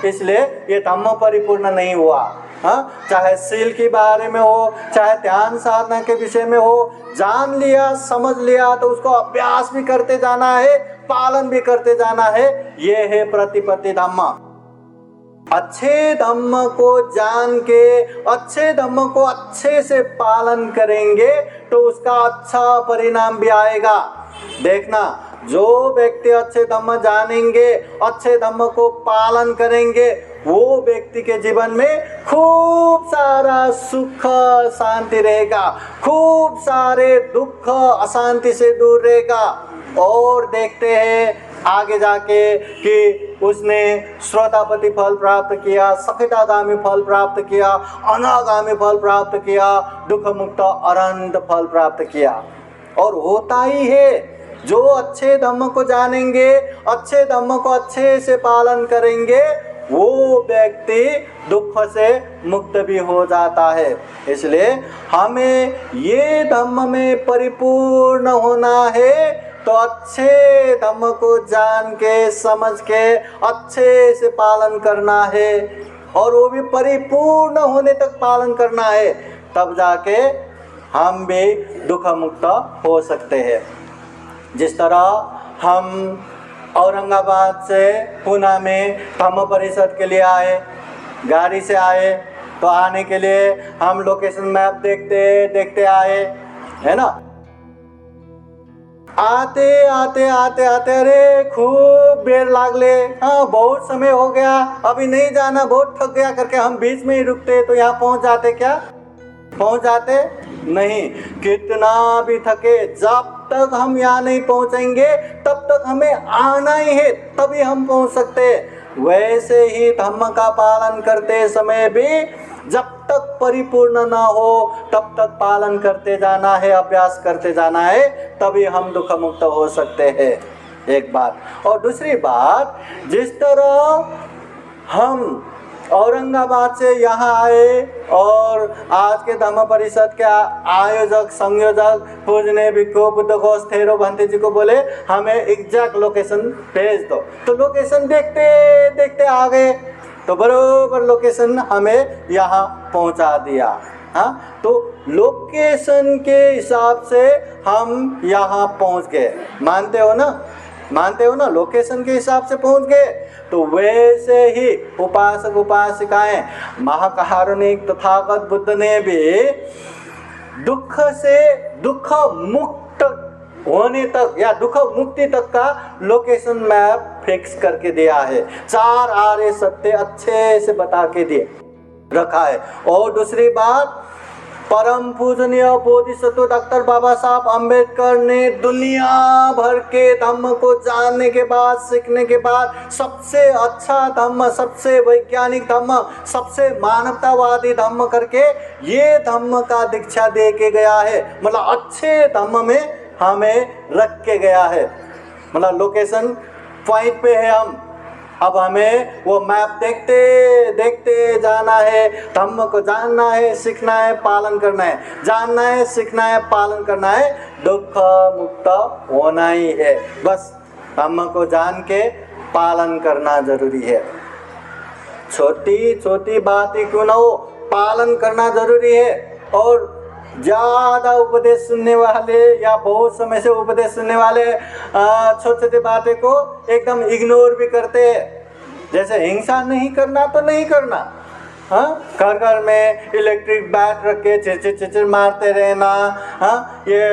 इसलिए ये धम्म परिपूर्ण नहीं हुआ। हाँ, चाहे सील के बारे में हो, चाहे ध्यान साधना के विषय में हो, जान लिया, समझ लिया तो उसको अभ्यास भी करते जाना है, पालन भी करते जाना है। ये है प्रतिपत्ति धम्म। अच्छे धम्म को जान के, अच्छे धम्म को अच्छे से पालन करेंगे तो उसका अच्छा परिणाम भी आएगा। देखना, जो व्यक्ति अच्छे धम्म जानेंगे, अच्छे धम्म को पालन करेंगे, वो व्यक्ति के जीवन में खूब सारा सुख शांति रहेगा, खूब सारे दुख अशांति से दूर रहेगा। और देखते हैं आगे जाके कि उसने श्रोतापति फल प्राप्त किया, सखितागामी फल प्राप्त किया, अनागामी फल प्राप्त किया, दुख मुक्त अनंत फल प्राप्त किया। और होता ही है, जो अच्छे धम्म को जानेंगे, अच्छे धम्म को अच्छे से पालन करेंगे, वो व्यक्ति दुख से मुक्त भी हो जाता है। इसलिए हमें ये धम्म में परिपूर्ण होना है तो अच्छे धम्म को जान के, समझ के, अच्छे से पालन करना है, और वो भी परिपूर्ण होने तक पालन करना है, तब जाके हम भी दुख मुक्त हो सकते हैं। जिस तरह हम औरंगाबाद से पुणे में धम्म परिषद के लिए आए, गाड़ी से आए, तो आने के लिए हम लोकेशन मैप देखते देखते आए, है ना। आते आते आते आते अरे खूब देर लागले, हाँ बहुत समय हो गया, अभी नहीं जाना, बहुत थक गया करके हम बीच में ही रुकते तो यहाँ पहुँच जाते क्या? पहुँच जाते नहीं। कितना भी थके, जब तक हम यहाँ नहीं पहुँचेंगे तब तक हमें आना ही है, तभी हम पहुँच सकते। वैसे ही धम्म का पालन करते समय भी जब तक परिपूर्ण ना हो तब तक पालन करते जाना है, अभ्यास करते जाना है, तभी हम दुख मुक्त हो सकते हैं। एक बात। और दूसरी बात, जिस तरह हम औरंगाबाद से यहाँ आए और आज के धम्म परिषद के आयोजक संयोजक पूजनीय भिक्षु बुद्ध घोष थेरो भंते जी को बोले हमें एग्जैक्ट लोकेशन भेज दो, तो लोकेशन देखते देखते आ गए, तो बरोबर लोकेशन हमें यहाँ पहुँचा दिया। हाँ, तो लोकेशन के हिसाब से हम यहाँ पहुँच गए, मानते हो ना? मानते हो ना? लोकेशन के हिसाब से पहुँच गए। तो वैसे ही उपासक उपासिकाएं, महाकारुणिक तथागत बुद्ध ने भी दुख से दुख मुक्त होने तक या दुख मुक्ति तक का लोकेशन मैप फिक्स करके दिया है। 4 आर्य सत्य अच्छे से बता के दिए रखा है। और दूसरी बात, परम पूजनीय बोधिसत्व डॉक्टर बाबा साहब अम्बेडकर ने दुनिया भर के धम्म को जानने के बाद, सीखने के बाद सबसे अच्छा धम्म, सबसे वैज्ञानिक धम्म, सबसे मानवतावादी धम्म करके ये धम्म का दीक्षा दे के गया है। मतलब अच्छे धम्म में हमें रख के गया है। मतलब लोकेशन पॉइंट पे है हम, अब हमें वो मैप देखते देखते जाना है, धम्म को जानना है, सीखना है, पालन करना है, जानना है, सीखना है, पालन करना है, दुख मुक्त होना ही है। बस धम्म को जान के पालन करना जरूरी है। छोटी छोटी बातें क्यों ना हो, पालन करना जरूरी है। और ज़्यादा उपदेश सुनने वाले या बहुत समय से उपदेश सुनने वाले छोटी छोटी बातें को एकदम इग्नोर भी करते हैं। जैसे हिंसा नहीं करना तो नहीं करना, हाँ, घर घर में इलेक्ट्रिक बैट रख के चिचिर चिचिर मारते रहना, हाँ, ये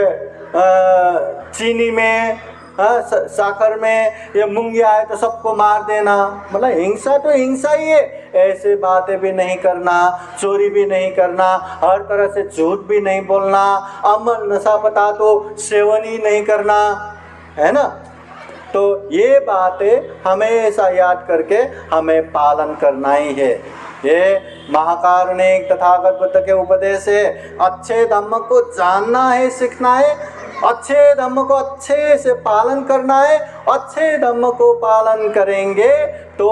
चीनी में, हाँ, साकर में ये मूंगी आए तो सबको मार देना, मतलब हिंसा तो हिंसा ही है। ऐसे बातें भी नहीं करना, चोरी भी नहीं करना, हर तरह से झूठ भी नहीं बोलना, अमल नशा पता तो सेवन ही नहीं करना, है ना। तो ये बातें हमेशा याद करके हमें पालन करना ही है। ये महाकारुणिक तथागत बुद्ध के उपदेश है। अच्छे धम्म को जानना है, सीखना है, अच्छे धम्म को अच्छे से पालन करना है। अच्छे धम्म को पालन करेंगे तो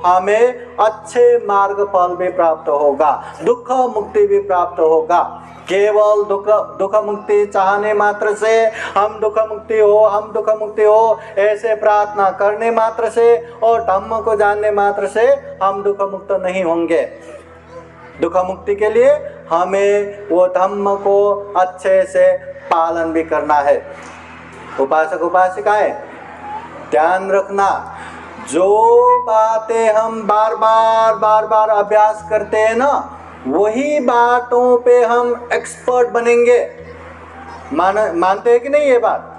हमें अच्छे मार्ग फल भी प्राप्त होगा, दुख मुक्ति भी प्राप्त होगा। केवल दुख मुक्ति चाहने मात्र से हम दुख मुक्ति हो ऐसे प्रार्थना करने मात्र से और धम्म को जानने मात्र से हम दुख मुक्त नहीं होंगे। दुख मुक्ति के लिए हमें वो धम्म को अच्छे से पालन भी करना है। उपासक उपासिकाएं ध्यान रखना, जो बातें हम बार बार अभ्यास करते हैं ना, वही बातों पे हम एक्सपर्ट बनेंगे। मानते हैं कि नहीं ये बात?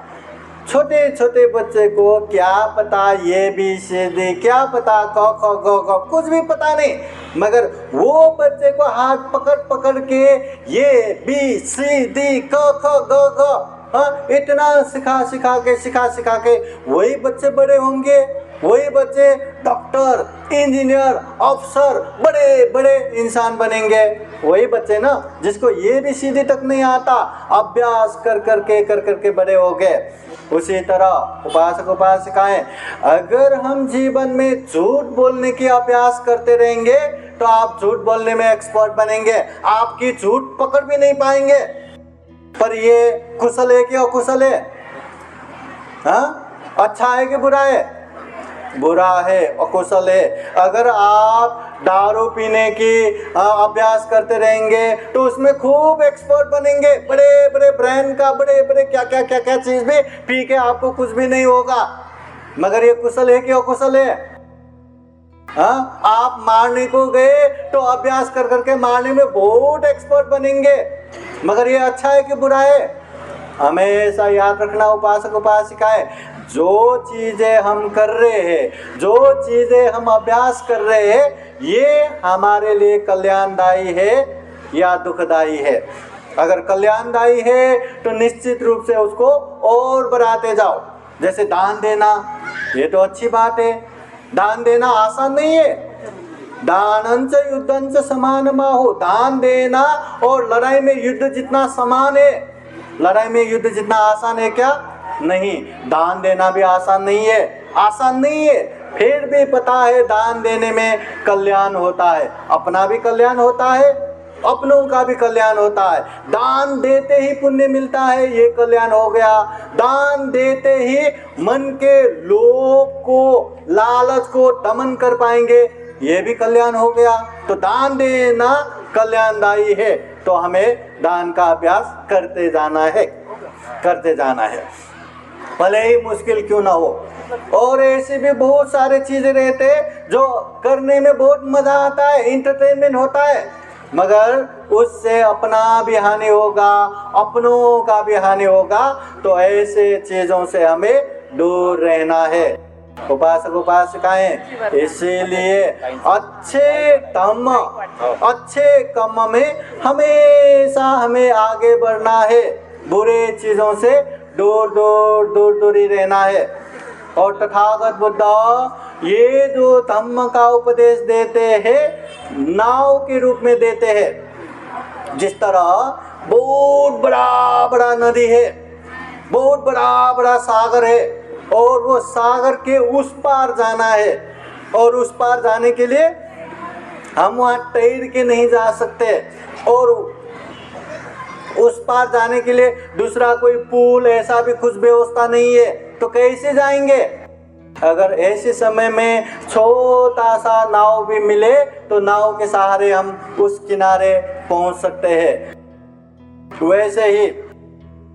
छोटे छोटे बच्चे को क्या पता ये बी सी डी, क्या पता क ख ग घ, कुछ भी पता नहीं, मगर वो बच्चे को हाथ पकड़ के ये बी सी डी क ख ग घ, हाँ, इतना सिखा के वही बच्चे बड़े होंगे, वही बच्चे डॉक्टर, इंजीनियर, अफसर, बड़े बड़े इंसान बनेंगे। वही बच्चे ना जिसको ये भी सीधी तक नहीं आता, अभ्यास कर करके बड़े हो गए। उसी तरह उपासक उपासिकाएं, अगर हम जीवन में झूठ बोलने की अभ्यास करते रहेंगे तो आप झूठ बोलने में एक्सपर्ट बनेंगे, आपकी झूठ पकड़ भी नहीं पाएंगे। पर ये कुशल है कि अकुशल है? हाँ, अच्छा है कि बुरा है? बुरा है, अकुशल है। अगर आप दारू पीने की अभ्यास करते रहेंगे तो उसमें खूब एक्सपर्ट बनेंगे, बड़े बड़े ब्रांड का बड़े क्या चीज़ भी पी के आपको कुछ भी नहीं होगा। मगर ये कुशल है कि अकुशल है? हाँ, आप मारने को गए तो अभ्यास कर करके मारने में बहुत एक्सपर्ट बनेंगे, मगर ये अच्छा है कि बुरा है? हमेशा याद रखना उपासक उपासिकाएं, जो चीजें हम कर रहे हैं, जो चीजें हम अभ्यास कर रहे हैं, ये हमारे लिए कल्याणदायी है या दुखदायी है। अगर कल्याणदायी है तो निश्चित रूप से उसको और बढ़ाते जाओ। जैसे दान देना, ये तो अच्छी बात है। दान देना आसान नहीं है। दानंच युद्धंच समान माहो, दान देना और लड़ाई में युद्ध जितना समान है। लड़ाई में युद्ध जितना आसान है क्या? नहीं। दान देना भी आसान नहीं है, आसान नहीं है। फिर भी पता है दान देने में कल्याण होता है, अपना भी कल्याण होता है, अपनों का भी कल्याण होता है। दान देते ही पुण्य मिलता है, ये कल्याण हो गया। दान देते ही मन के लोभ को, लालच को दमन कर पाएंगे, ये भी कल्याण हो गया। तो दान देना कल्याणदायी है, तो हमें दान का अभ्यास करते जाना है, करते जाना है, भले ही मुश्किल क्यों ना हो। और ऐसे भी बहुत सारे चीजें रहते जो करने में बहुत मजा आता है, इंटरटेनमेंट होता है, मगर उससे अपना भी हानि होगा, अपनों का भी हानि होगा। तो ऐसे चीजों से हमें दूर रहना है, उपासक उपासिकाएं। इसीलिए अच्छे धम्म, अच्छे कर्म में हमेशा हमें आगे बढ़ना है, बुरे चीजों से दूर दूर दूर दूर ही रहना है। और तथागत बुद्ध ये जो धम्म का उपदेश देते हैं, नाव के रूप में देते हैं। जिस तरह बहुत बड़ा बड़ा नदी है, बहुत बड़ा बड़ा सागर है, और वो सागर के उस पार जाना है, और उस पार जाने के लिए हम वहाँ तैर के नहीं जा सकते, और उस पार जाने के लिए दूसरा कोई पुल ऐसा भी कुछ व्यवस्था नहीं है, तो कैसे जाएंगे? अगर ऐसे समय में छोटा सा नाव भी मिले तो नाव के सहारे हम उस किनारे पहुंच सकते हैं। वैसे ही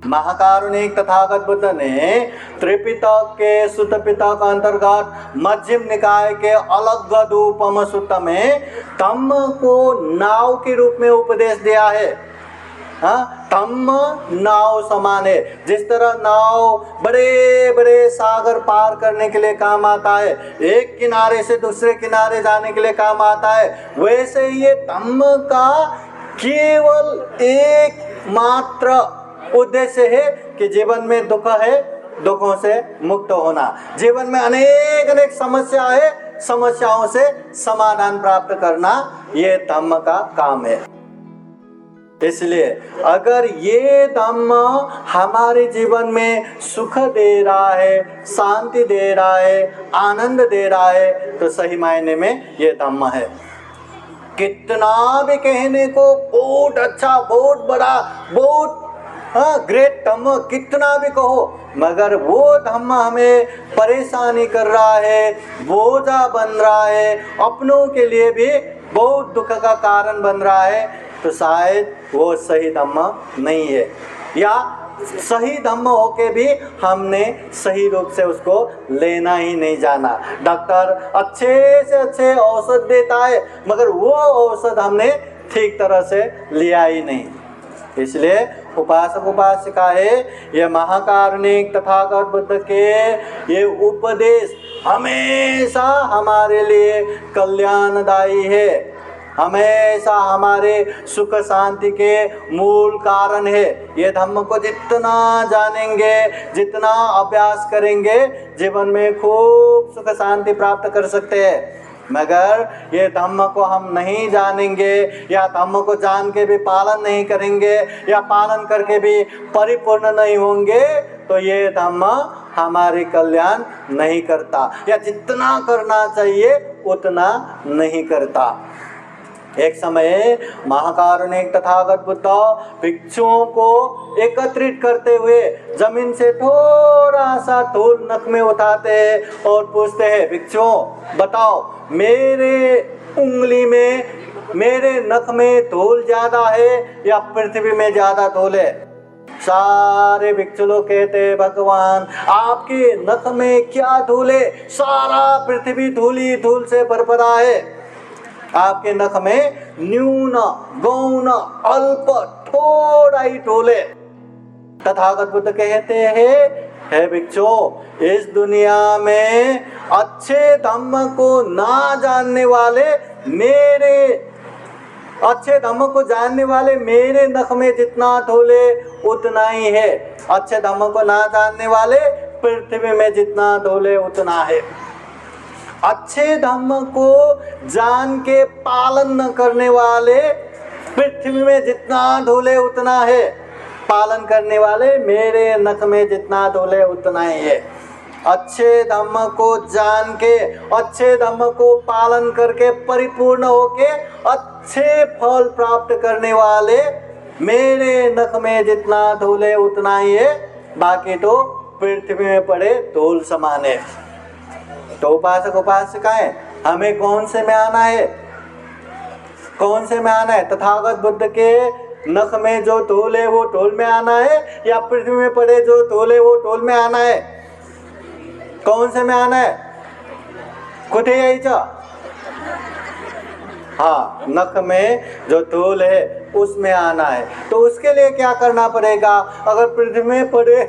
महाकारुणिक तथागत बुद्ध ने त्रिपिटक के सुत्त पिटक अंतर्गत मध्यम निकाय के अलग्गदूपम सुत्त में धम्म को नाव के रूप में उपदेश दिया है। हाँ, धम्म नाव समान है। जिस तरह नाव बड़े बड़े सागर पार करने के लिए काम आता है, एक किनारे से दूसरे किनारे जाने के लिए काम आता है, वैसे ये धम्म का केवल एक मात्र उद्देश्य है कि जीवन में दुख है, दुखों से मुक्त होना। जीवन में अनेक अनेक समस्या है, समस्याओं से समाधान प्राप्त करना, ये धम्म का काम है। इसलिए अगर ये धम्म हमारे जीवन में सुख दे रहा है, शांति दे रहा है, आनंद दे रहा है, तो सही मायने में ये धम्म है। कितना भी कहने को बहुत अच्छा, बहुत बड़ा, बहुत ग्रेट धम्म कितना भी कहो, मगर वो धम्म हमें परेशानी कर रहा है, बोझा बन रहा है, अपनों के लिए भी बहुत दुख का कारण बन रहा है, तो शायद वो सही धम्म नहीं है, या सही धम्म होके भी हमने सही रूप से उसको लेना ही नहीं जाना। डॉक्टर अच्छे से अच्छे औषध देता है, मगर वो औषध हमने ठीक तरह से लिया ही नहीं। इसलिए उपासक उपासिका है, ये महाकारुणिक तथागत बुद्ध के ये उपदेश हमेशा हमारे लिए कल्याणदायी है, हमेशा हमारे सुख शांति के मूल कारण है। ये धम्म को जितना जानेंगे, जितना अभ्यास करेंगे, जीवन में खूब सुख शांति प्राप्त कर सकते हैं। मगर ये धम्म को हम नहीं जानेंगे, या धम्म को जान के भी पालन नहीं करेंगे, या पालन करके भी परिपूर्ण नहीं होंगे, तो ये धम्म हमारे कल्याण नहीं करता, या जितना करना चाहिए उतना नहीं करता। एक समय महाकारुणिक तथागत बुद्ध भिक्षुओं को एकत्रित करते हुए जमीन से थोड़ा सा धूल नख में उठाते हैं और पूछते हैं, भिक्षुओं बताओ, मेरे उंगली में, मेरे नख में धूल ज्यादा है या पृथ्वी में ज्यादा धूल है? सारे भिक्षु लोग कहते भगवान आपके नख में क्या धूल है, सारा पृथ्वी धूली धूल से भरभरा है। आपके नख में न्यून गौण अल्प थोड़ा ही धूल है। तथागत बुद्ध कहते हैं हे भिक्षु, इस दुनिया में अच्छे धम्म को ना जानने वाले अच्छे धम्म को जानने वाले मेरे नख में जितना धूल है उतना ही है। अच्छे धम्म को ना जानने वाले पृथ्वी में जितना धूल है उतना है। अच्छे धम्म को जान के पालन न करने वाले पृथ्वी में जितना धूल है उतना है। पालन करने वाले मेरे नख में जितना धूल है उतना ही है। अच्छे धम्म को जान के, अच्छे धम्म को पालन करके परिपूर्ण होके अच्छे फल प्राप्त करने वाले मेरे नख में जितना धूल है उतना ही है। बाकी तो पृथ्वी में पड़े धूल समान है। तो उपासक उपासिकाएं, हमें कौन से में आना है? कौन से में आना है? तथागत बुद्ध के नख में जो धूल है वो धूल में आना है, या पृथ्वी में पड़े जो धूल है वो धूल में आना है? कौन से में आना है? कुठे यायचं? हाँ, नख में जो धूल है उसमें आना है। तो उसके लिए क्या करना पड़ेगा? अगर पृथ्वी में पड़े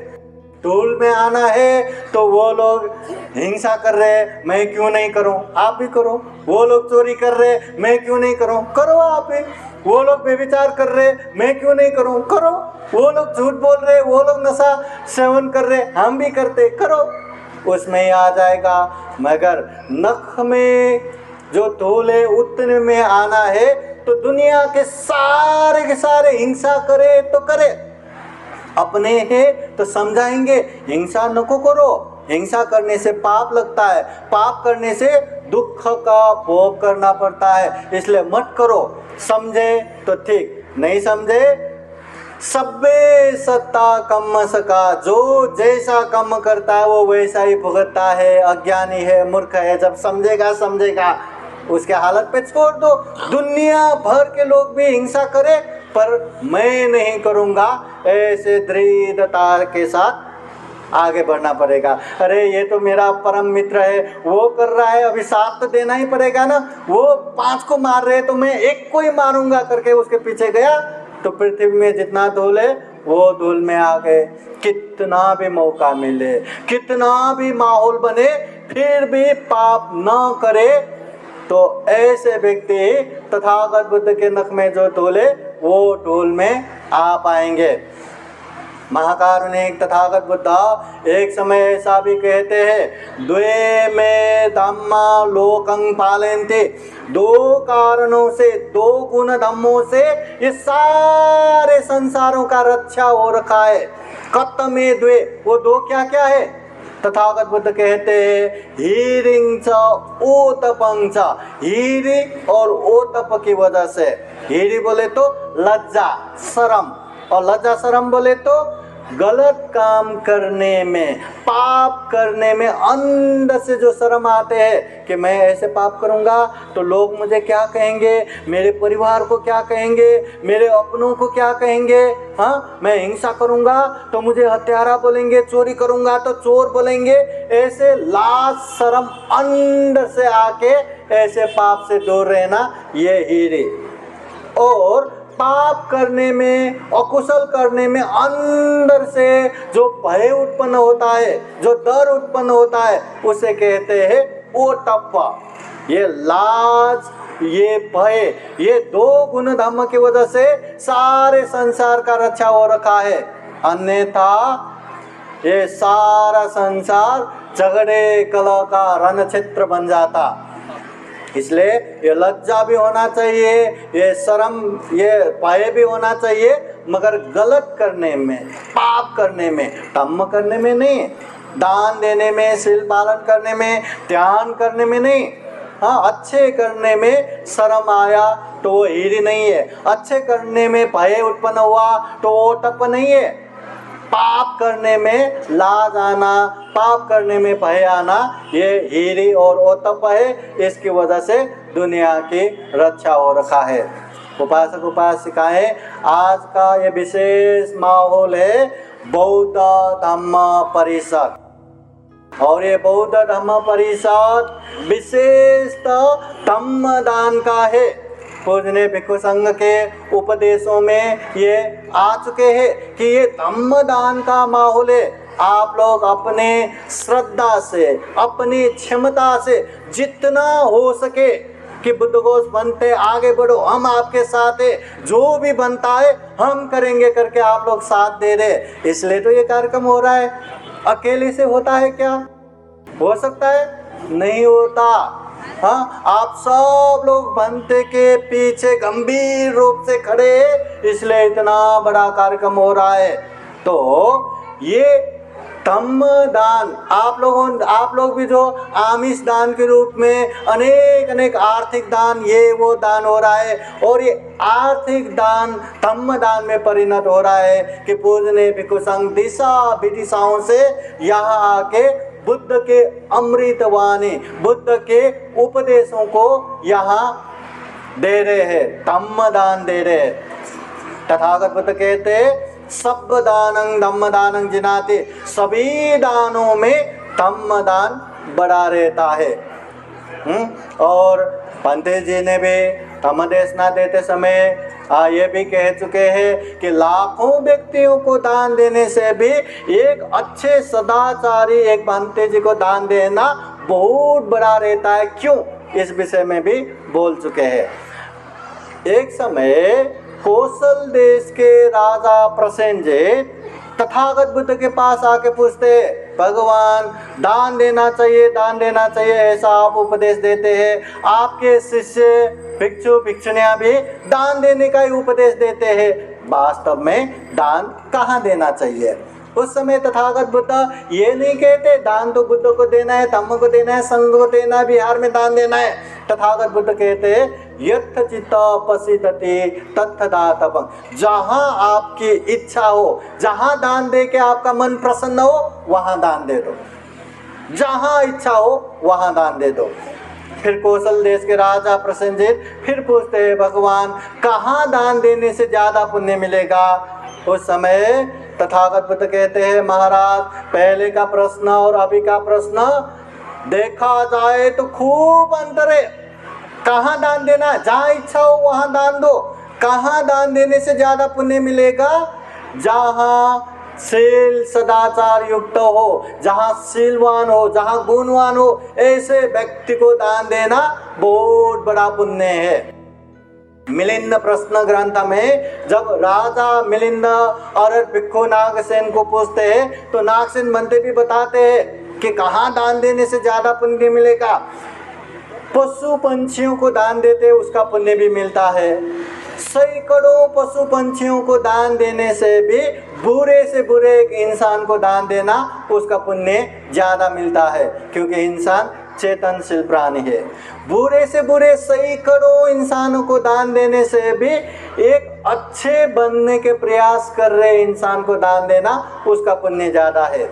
धूल में आना है तो वो लोग हिंसा कर रहे, मैं क्यों नहीं करूं? आप भी करो। वो लोग चोरी कर रहे, मैं क्यों नहीं करूं? करो आप भी। वो लोग व्यभिचार कर रहे, मैं क्यों नहीं करूं? करो। वो लोग झूठ बोल रहे, वो लोग नशा सेवन कर रहे, हम भी करते, करो। उसमें ही आ जाएगा। मगर नख में जो धूल है उतने में आना है तो दुनिया के सारे हिंसा करे तो करे, अपने है तो समझाएंगे हिंसा नको करो। हिंसा करने से पाप लगता है, पाप करने से दुख का भोग करना पड़ता है, इसलिए मत करो। समझे तो ठीक, नहीं समझे सब्बे सत्ता कम्म सका, जो जैसा कम करता है वो वैसा ही भुगतता है। अज्ञानी है, मूर्ख है, जब समझेगा उसके हालत पे छोड़ दो। दुनिया भर के लोग भी हिंसा करे पर मैं नहीं करूँगा, ऐसे दृढ़ता के साथ आगे बढ़ना पड़ेगा। अरे ये तो मेरा परम मित्र है, वो कर रहा है, अभी साथ तो देना ही पड़ेगा ना। वो 5 को मार रहे तो मैं 1 को ही मारूंगा करके उसके पीछे गया तो पृथ्वी में जितना धूल है वो धूल में आ गए। कितना भी मौका मिले, कितना भी माहौल बने, फिर भी पाप न करे तो ऐसे व्यक्ति तथागत बुद्ध के नख में जो धूल है वो धूल में आ पाएंगे। महाकारुणिक तथागत बुद्ध एक समय ऐसा भी कहते हैं, द्वे में धम्मा लोकं पालयन्ति। 2 कारणों से, 2 गुण धम्मों से ये सारे संसारों का रक्षा हो रखा है। कत्तमे द्वे, वो 2 क्या क्या है? तथागत बुद्ध कहते हैं हीरिंग च ओतपं च। हीरी और ओतप की वजह से, हीरी बोले तो लज्जा शर्म, और लज्जा शर्म बोले तो गलत काम करने में, पाप करने में अंदर से जो शर्म आते हैं कि मैं ऐसे पाप करूंगा तो लोग मुझे क्या कहेंगे, मेरे परिवार को क्या कहेंगे, मेरे अपनों को क्या कहेंगे। हाँ, मैं हिंसा करूंगा तो मुझे हत्यारा बोलेंगे, चोरी करूंगा तो चोर बोलेंगे। ऐसे लाज शर्म अंदर से आके ऐसे पाप से दूर रहना, ये हीरे। और पाप करने में, अकुशल करने में अंदर से जो भय उत्पन्न होता है, जो डर उत्पन्न होता है, उसे कहते हैं ओतप। ये लाज, ये भय, ये 2 गुण धम्म की वजह से सारे संसार का रक्षा हो रखा है। अन्यथा ये सारा संसार झगड़े कलह का रण क्षेत्र बन जाता। इसलिए ये लज्जा भी होना चाहिए, ये शर्म, ये भय भी होना चाहिए, मगर गलत करने में, पाप करने में, धम्म करने में नहीं। दान देने में, शील पालन करने में, ध्यान करने में नहीं। हाँ, अच्छे करने में शर्म आया तो वो हीरी नहीं है। अच्छे करने में भय उत्पन्न हुआ तो वो तप नहीं है। पाप करने में लाज आना, पाप करने में भय आना, ये हीरी और ओतप है। इसकी वजह से दुनिया की रक्षा हो रखा है। उपासक उपासिकाएं, आज का ये विशेष माहौल है बौद्ध धम्म परिषद। और ये बौद्ध धम्म परिषद विशेषतः धम्म दान का है। पूजनीय भिक्षु संघ के उपदेशों में ये आ चुके हैं कि ये धम्म दान का माहौल है। आप लोग अपने श्रद्धा से, अपनी क्षमता से जितना हो सके कि बुद्ध घोष बनते आगे बढ़ो, हम आपके साथ है, जो भी बनता है हम करेंगे करके आप लोग साथ दे रहे। इसलिए तो ये कार्यक्रम हो रहा है। अकेले से होता है क्या? हो सकता है? नहीं होता। हाँ, आप सब लोग बनते के पीछे गंभीर रूप से खड़े हैं, इसलिए इतना बड़ा कार्यक्रम हो रहा है। तो ये धम्म दान, आप लोग भी जो आमिष दान के रूप में अनेक आर्थिक दान, ये वो दान हो रहा है, और ये आर्थिक दान धम्म दान में परिणत हो रहा है कि पूजनीय भिक्षु संघ दिशा विदिशाओं से यहाँ आके बुद्ध के अमृतवाणी, बुद्ध के उपदेशों को यहाँ दे रहे हैं, धम्म दान दे रहे हैं। तथागत बुद्ध कहते हैं सब दानं धम्म दानं जिनाति, सभी दानों में धम्म दान बड़ा रहता है। और पंडित जी ने भी धम्म देशना देते समय ये भी कह चुके हैं कि लाखों व्यक्तियों को दान देने से भी एक अच्छे सदाचारी एक पंडित जी को दान देना बहुत बड़ा रहता है। क्यों? इस विषय में भी बोल चुके हैं। एक समय कौशल देश के राजा प्रसेनजित तथागत बुद्ध के पास आके पूछते, भगवान दान देना चाहिए, दान देना चाहिए, ऐसा आप उपदेश देते हैं। आपके शिष्य भिक्षु भिक्षुनियां भी दान देने का ही उपदेश देते हैं, वास्तव में दान कहाँ देना चाहिए? उस समय तथागत बुद्ध ये नहीं कहते दान तो बुद्ध को देना है, धम्म को देना है, संघ को देना है, बिहार में दान देना है। तथागत बुद्ध कहते यथ चित्त पसिदति तथ दातव्यं, जहाँ आपकी इच्छा हो, जहाँ दान दे के आपका मन प्रसन्न हो, वहाँ दान दे दो। जहाँ इच्छा हो वहाँ दान दे दो। फिर कौशल देश के राजा प्रसेनजित फिर पूछते हैं, भगवान कहाँ दान देने से ज़्यादा पुण्य मिलेगा? उस समय तथागत बुद्ध कहते हैं, महाराज पहले का प्रश्न और अभी का प्रश्न देखा जाए तो खूब अंतर है। कहाँ दान देना? जहाँ इच्छा हो वहाँ दान दो। कहाँ दान देने से ज़्यादा पुण्य मिलेगा? जहाँ शील सदाचार युक्त हो, जहाँ शीलवान हो, जहाँ गुणवान हो, ऐसे व्यक्ति को दान देना बहुत बड़ा पुण्य है। मिलिंद प्रश्न ग्रंथ में जब राजा मिलिंद और भिक्षु नागसेन को पूछते हैं तो नागसेन बनते भी बताते हैं कि कहाँ दान देने से ज़्यादा पुण्य मिलेगा। पशु पंछियों को दान देते उसका पुण्य भी मिलता है। सैकड़ों पशु पंछियों को दान देने से भी बुरे से बुरे एक इंसान को दान देना उसका पुण्य ज़्यादा मिलता है, क्योंकि इंसान चेतनशील प्राणी है। बुरे से बुरे सैकड़ों इंसानों को दान देने से भी एक अच्छे बनने के प्रयास कर रहे इंसान को दान देना उसका पुण्य ज़्यादा है।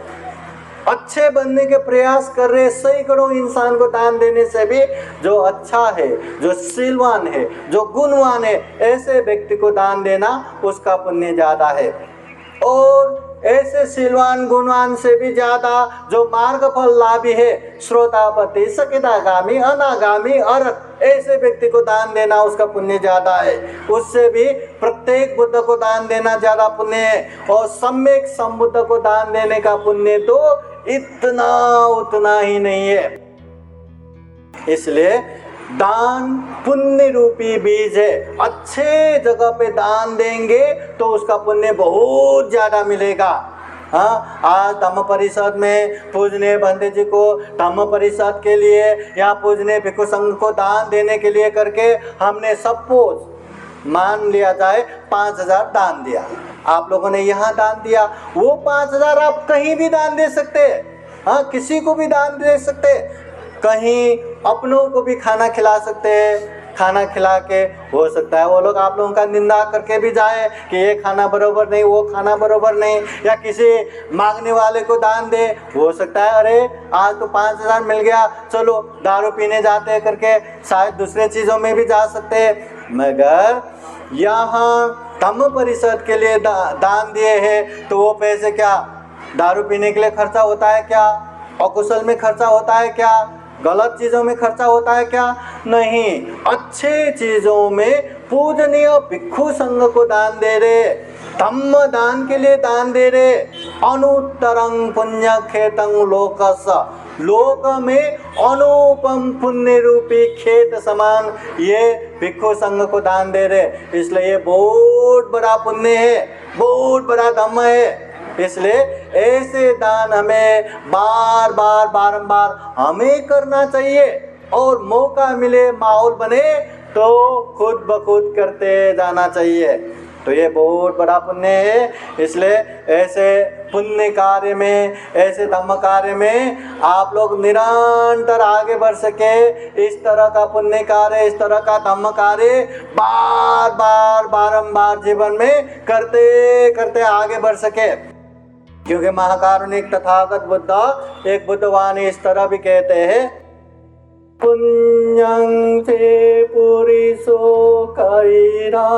अच्छे बनने के प्रयास कर रहे सैकड़ों इंसान को दान देने से भी जो अच्छा है, जो शीलवान है, जो गुणवान है, ऐसे व्यक्ति को दान देना उसका पुण्य ज़्यादा है। और ऐसे शीलवान गुणवान से भी ज़्यादा जो मार्गफल लाभी है, श्रोतापति सकितागामी अनागामी अरहत, ऐसे व्यक्ति को दान देना उसका पुण्य ज़्यादा है। उससे भी प्रत्येक बुद्ध को दान देना ज़्यादा पुण्य है। और सम्यक संबुद्ध को दान देने का पुण्य तो इतना उतना ही नहीं है। इसलिए दान पुण्य रूपी बीज है। अच्छे जगह पे दान देंगे तो उसका पुण्य बहुत ज़्यादा मिलेगा। हाँ, आज धम्म परिषद में पूजनीय पंडित जी को धम्म परिषद के लिए या पूजनीय भिक्षु संघ को दान देने के लिए करके हमने सपोज मान लिया जाए 5,000 दान दिया। आप लोगों ने यहाँ दान दिया, वो 5,000 आप कहीं भी दान दे सकते हैं। हाँ, किसी को भी दान दे सकते हैं, कहीं अपनों को भी खाना खिला सकते हैं। खाना खिला के हो सकता है वो लोग आप लोगों का निंदा करके भी जाए कि ये खाना बरोबर नहीं, वो खाना बरोबर नहीं, या किसी मांगने वाले को दान दे। हो सकता है अरे आज तो 5,000 मिल गया, चलो दारू पीने जाते हैं करके शायद दूसरे चीज़ों में भी जा सकते हैं। मगर यहाँ धम्म परिषद के लिए दान दिए हैं तो वो पैसे क्या दारू पीने के लिए खर्चा होता है क्या, अकुशल में खर्चा होता है क्या, गलत चीज़ों में खर्चा होता है क्या? नहीं, अच्छे चीज़ों में पूजनीय भिक्षु संघ को दान दे रहे, धम्म दान के लिए दान दे रहे। अनुत्तरं पुण्य खेतं लोकस, लोक में अनुपम पुण्य रूपी खेत समान ये भिक्षु संघ को दान दे रहे। इसलिए ये बहुत बड़ा पुण्य है, बहुत बड़ा धम्म है। इसलिए ऐसे दान हमें बार बार बारंबार हमें करना चाहिए और मौका मिले माहौल बने तो खुद ब खुद करते जाना चाहिए। तो ये बहुत बड़ा पुण्य है। इसलिए ऐसे पुण्य कार्य में, ऐसे धम्म कार्य में आप लोग निरंतर आगे बढ़ सके। इस तरह का पुण्य कार्य, इस तरह का धम्म कार्य बार बार बारंबार जीवन में करते करते आगे बढ़ सके। क्योंकि महाकारुणिक तथागत बुद्ध एक बुद्धवाणी इस तरह भी कहते हैं, पुण्यं चे पुरिसो कैरा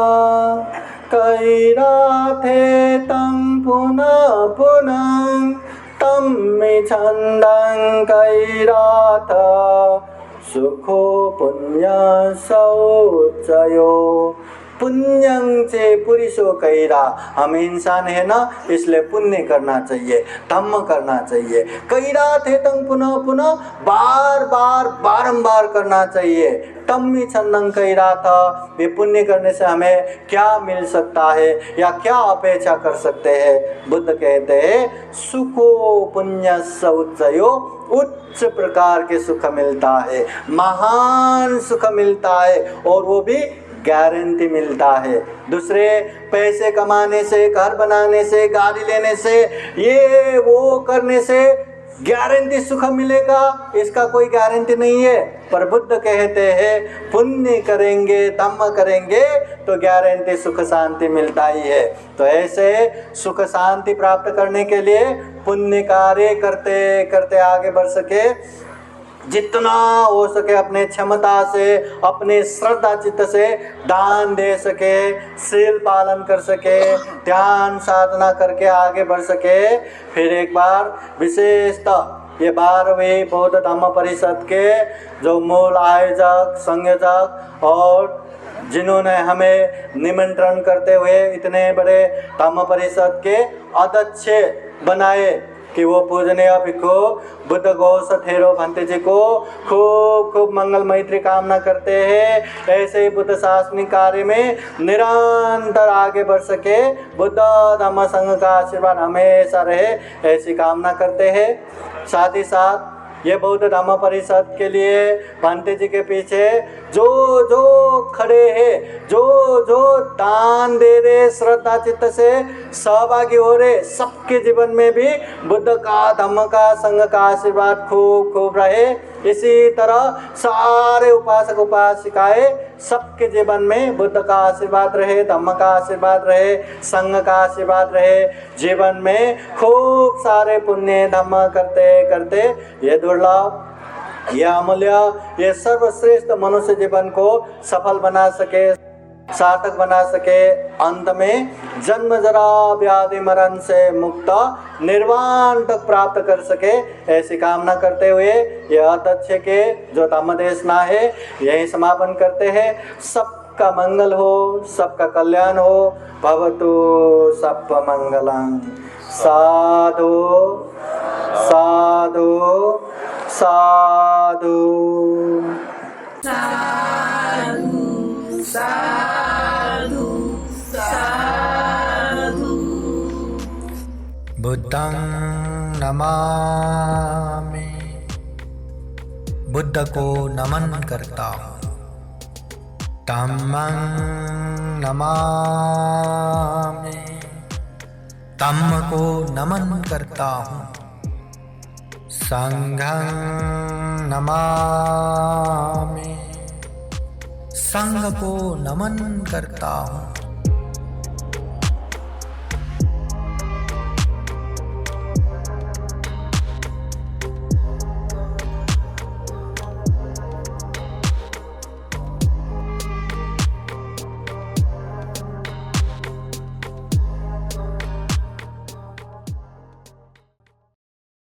कैरा थे तम पुनः पुनः तम में छंदं कैरा था सुखो पुण्य शौचयो। पुण्यं चे पुरुषो कैरा, हम इंसान है ना, इसलिए पुण्य करना चाहिए, धम्म करना चाहिए। कैरा थे तंग पुनः पुनः, बार बार बारंबार करना चाहिए। तम्मी छंदं कैरा था, ये पुण्य करने से हमें क्या मिल सकता है या क्या अपेक्षा कर सकते हैं? बुद्ध कहते हैं सुखो पुण्य शौचयो, उच्च प्रकार के सुख मिलता है, महान सुख मिलता है और वो भी गारंटी मिलता है। दूसरे पैसे कमाने से, घर बनाने से, गाड़ी लेने से, ये वो करने से गारंटी सुख मिलेगा, इसका कोई गारंटी नहीं है। पर बुद्ध कहते हैं पुण्य करेंगे, धम्म करेंगे तो गारंटी सुख शांति मिलता ही है। तो ऐसे सुख शांति प्राप्त करने के लिए पुण्य कार्य करते करते आगे बढ़ सके, जितना हो सके अपने क्षमता से, अपने श्रद्धा चित्त से दान दे सके, शील पालन कर सके, ध्यान साधना करके आगे बढ़ सके। फिर एक बार विशेषतः ये 12वीं बौद्ध धम्म परिषद के जो मूल आयोजक, संयोजक और जिन्होंने हमें निमंत्रण करते हुए इतने बड़े धम्म परिषद के अध्यक्ष बनाए कि वो पूजनीय भिक्षु बुद्ध घोष थेरो भंते जी को खूब खूब मंगल मैत्री कामना करते हैं। ऐसे ही बुद्ध शासनिक कार्य में निरंतर आगे बढ़ सके, बुद्ध धम्म संघ का आशीर्वाद हमेशा रहे, ऐसी कामना करते हैं। साथ ही साथ ये बौद्ध धम्म परिषद के लिए भंते जी के पीछे जो जो खड़े हैं, जो जो दान दे रहे, श्रद्धा चित्त से सहभागी हो रहे, सबके जीवन में भी बुद्ध का, धम्म का, संघ का आशीर्वाद खूब खूब रहे। इसी तरह सारे उपासक उपासिकाएं सबके जीवन में बुद्ध का आशीर्वाद रहे, धम्म का आशीर्वाद रहे, संघ का आशीर्वाद रहे। जीवन में खूब सारे पुण्य धम्म करते करते ये दुर्लभ, ये अमूल्य, ये सर्वश्रेष्ठ मनुष्य जीवन को सफल बना सके, सार्थक बना सके। अंत में जन्म जरा व्याधि मरण से मुक्त निर्वाण तक प्राप्त कर सके, ऐसी कामना करते हुए यह अध्यक्ष के जो धम्म देशना है यही समापन करते हैं। सबका मंगल हो, सबका कल्याण हो। भवतु सब मंगलम्। साधु साधु साधु साधु साधु साधु। बुद्धं नमामि, बुद्ध को नमन करता हूँ। धम्मं नमामि, धम्म को नमन करता हूँ। संघं नमामि, संघ को नमन करता हूँ।